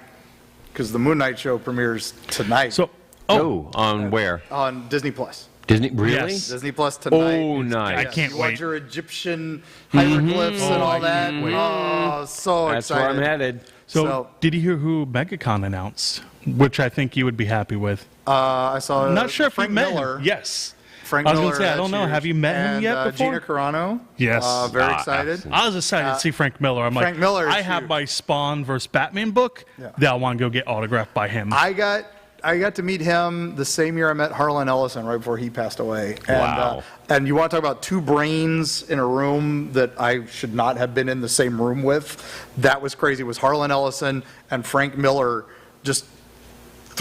because the Moon Knight show premieres tonight So, on where? on Disney Plus. Disney? Really? Yes. Disney Plus tonight. Oh, nice. I can't you want wait. your Egyptian hieroglyphs and all that. Oh, so That's excited. where I'm headed. so did you hear who MegaCon announced? Which I think you would be happy with. I saw I'm not sure if Frank you met Miller. him. Yes. Frank I was Miller. gonna say, I don't know. that's Have you met him and, yet before? Gina Carano. Yes. Very Ah, excited. absolutely. I was excited to see Frank Miller. I'm Frank like, Miller, I it's have huge. my Spawn versus Batman book Yeah. that I want to go get autographed by him. I got to meet him the same year I met Harlan Ellison, right before he passed away. And, Wow. And you want to talk about two brains in a room that I should not have been in the same room with? That was crazy. It was Harlan Ellison and Frank Miller just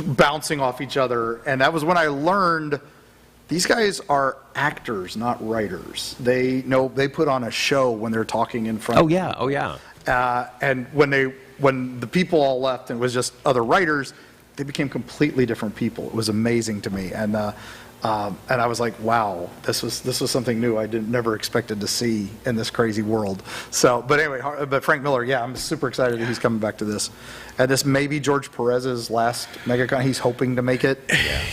bouncing off each other. And that was when I learned these guys are actors, not writers. They put on a show when they're talking in front. Oh yeah. Oh yeah. And when the people all left and it was just other writers, they became completely different people. It was amazing to me, and I was like, wow, this was something new I never expected to see in this crazy world. So, but anyway, but Frank Miller, yeah, I'm super excited that he's coming back to this, and this may be George Perez's last MegaCon. He's hoping to make it.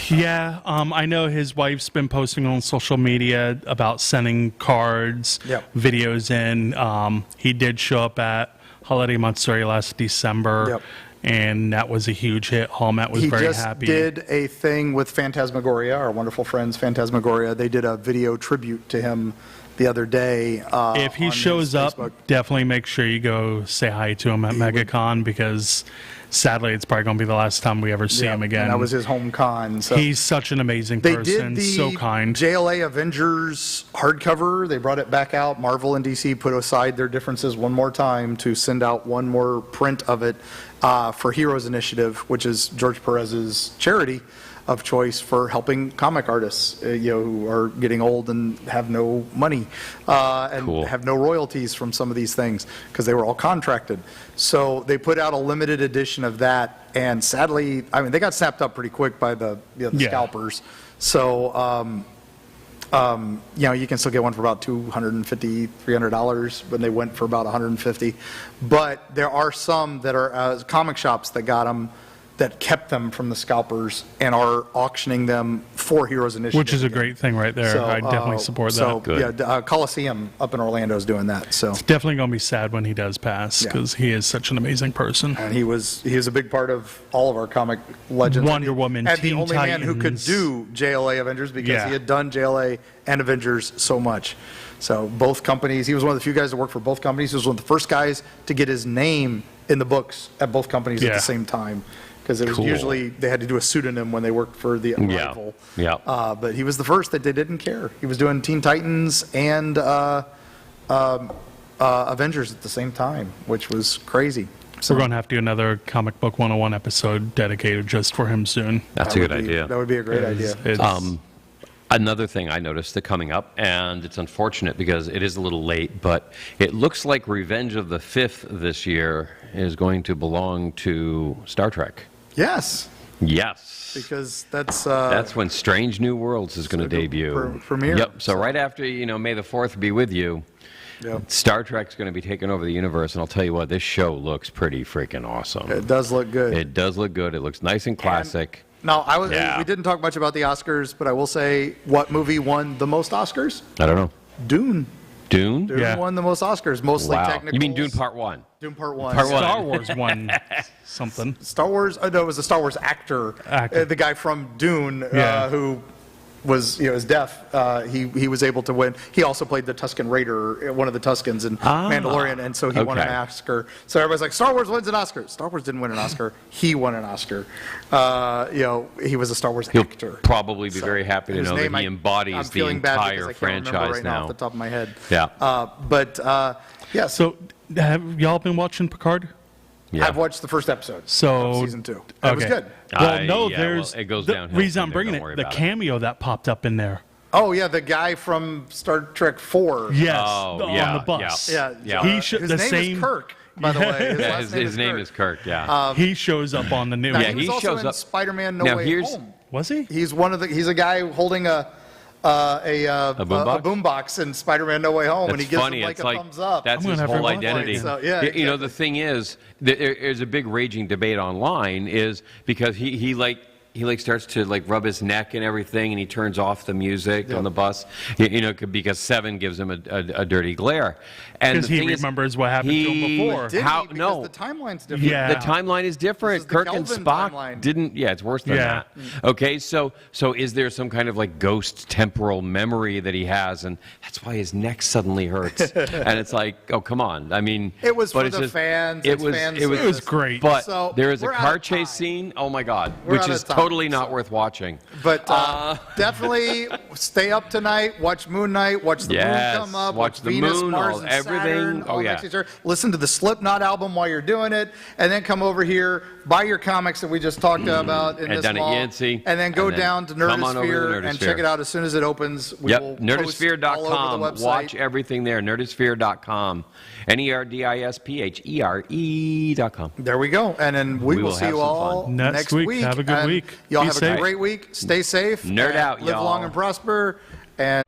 Yeah, I know his wife's been posting on social media about sending cards, Yep. videos in. He did show up at Holiday Matsuri last December, Yep. and that was a huge hit. Hallmat was He very just happy. did a thing with Phantasmagoria, our wonderful friends Phantasmagoria. They did a video tribute to him the other day. If he on shows his up, Facebook. definitely make sure you go say hi to him at MegaCon because sadly it's probably going to be the last time we ever see him again. And that was his home con. So. He's such an amazing They person, did the so kind. JLA Avengers hardcover. They brought it back out. Marvel and DC put aside their differences one more time to send out one more print of it for Heroes Initiative, which is George Perez's charity of choice for helping comic artists, who are getting old and have no money and Cool. have no royalties from some of these things because they were all contracted. So they put out a limited edition of that, and sadly, I mean, they got snapped up pretty quick by the Yeah. scalpers. So, you can still get one for about $250, $300 when they went for about $150. But there are some that are comic shops that got them, that kept them from the scalpers and are auctioning them for Heroes Initiative. Which is a again. great thing right there. So, I definitely support that. So, Good. Coliseum up in Orlando is doing that. So, Definitely going to be sad when he does pass Yeah. because he is such an amazing person. and he is a big part of all of our comic legends. Wonder Woman, and the Teen only man who could Titans. do JLA Avengers because Yeah. he had done JLA and Avengers so much. So both companies, he was one of the few guys to work for both companies. He was one of the first guys to get his name in the books at both companies at Yeah. the same time. Because it was Cool. usually, they had to do a pseudonym when they worked for the rival. Yeah. But he was the first that they didn't care. He was doing Teen Titans and Avengers at the same time, which was crazy. So We're going to have to do another Comic Book 101 episode dedicated just for him soon. That's a that good would be- idea. That would be a great idea. It's- Another thing I noticed that coming up, and it's unfortunate because it is a little late, but it looks like Revenge of the Fifth this year is going to belong to Star Trek. Yes, Yes. because that's That's when Strange New Worlds is going to gonna debut. premiere, Yep. So right after, May the 4th be with you, yeah. Star Trek's going to be taking over the universe, and I'll tell you what, this show looks pretty freaking awesome. It does look good. It does look good. It looks nice and classic. Now, Yeah. we didn't talk much about the Oscars, but I will say, what movie won the most Oscars? I don't know. Dune. Dune? Dune Yeah. won the most Oscars, mostly Wow. technical. You mean Dune Part 1? Dune Part 1. Part 1. Star Wars won something. Star Wars, no, it was a Star Wars actor. Actor. The guy from Dune, Yeah. who was, is deaf. He was able to win. He also played the Tusken Raider, one of the Tuskens in Mandalorian, and so he won an okay. Oscar. So everybody's like, Star Wars wins an Oscar. Star Wars didn't win an Oscar. He won an Oscar. He was a Star Wars He'll actor. probably be very happy to His know name that he I'm embodies the feeling bad because entire I can't remember franchise right now now. off the top of my head. Yeah. Yeah, So, have y'all been watching Picard? Yeah. I've watched the first episode So of season 2. It was okay. good. Well, no, yeah, there's well, it goes the downhill reason from I'm there, bringing don't worry it. The about it. cameo that popped up in there. Oh, yeah, the guy from Star Trek 4. Yes, Oh, on yeah, the bus. Yeah, Yeah. He should his the name same. is Kirk, by the way. Yeah, last his name is Kirk, yeah. He shows up on the new. Now, Yeah, he was he also shows in up- Spider-Man No Now, Way here's- Home. Was he? He's a guy holding a boombox? boombox in Spider-Man No Way Home, and That's he gives funny. him like it's a like thumbs up. that's I'm his gonna have to whole watch identity. it. So, yeah, The thing is, there's a big raging debate online is because he starts to rub his neck and everything, and he turns off the music on the bus, because Seven gives him a dirty glare. And Because the he thing is, remembers what happened to him before. Did how- he? Because no. the timeline's different. Yeah. The timeline is different. This is the Kirk and Kelvin Spock timeline. didn't. Yeah, it's worse than Yeah. that. Okay, so is there some kind of ghost temporal memory that he has, and that's why his neck suddenly hurts? And it's like, oh come on! I mean, It was but for it's the just- fans. It It's was. fan It was. It was great. But So, there is a we're out car of chase time. scene. Oh my god, We're which out is of time, totally not so- worth watching. But definitely stay up tonight, watch Moon Knight, watch the Yes, moon come up, watch the Venus, moon, Mars, all- and everything. Saturn, Oh, all yeah. next to each other. Listen to the Slipknot album while you're doing it, and then come over here, buy your comics that we just talked about in And this down at mall, Yancey, and then go and then down to come on over to Nerdosphere and check Nerdosphere. it out as soon as it opens. We will Yep, post all over nerdosphere.com. the website. Watch everything there. Nerdosphere.com. nerdisphere.com. There we go. And then we We will will see have you some all fun. Next week. Have a good And week. Y'all Be have safe. a great week. Stay safe. Nerd and out, Live y'all. long and prosper. And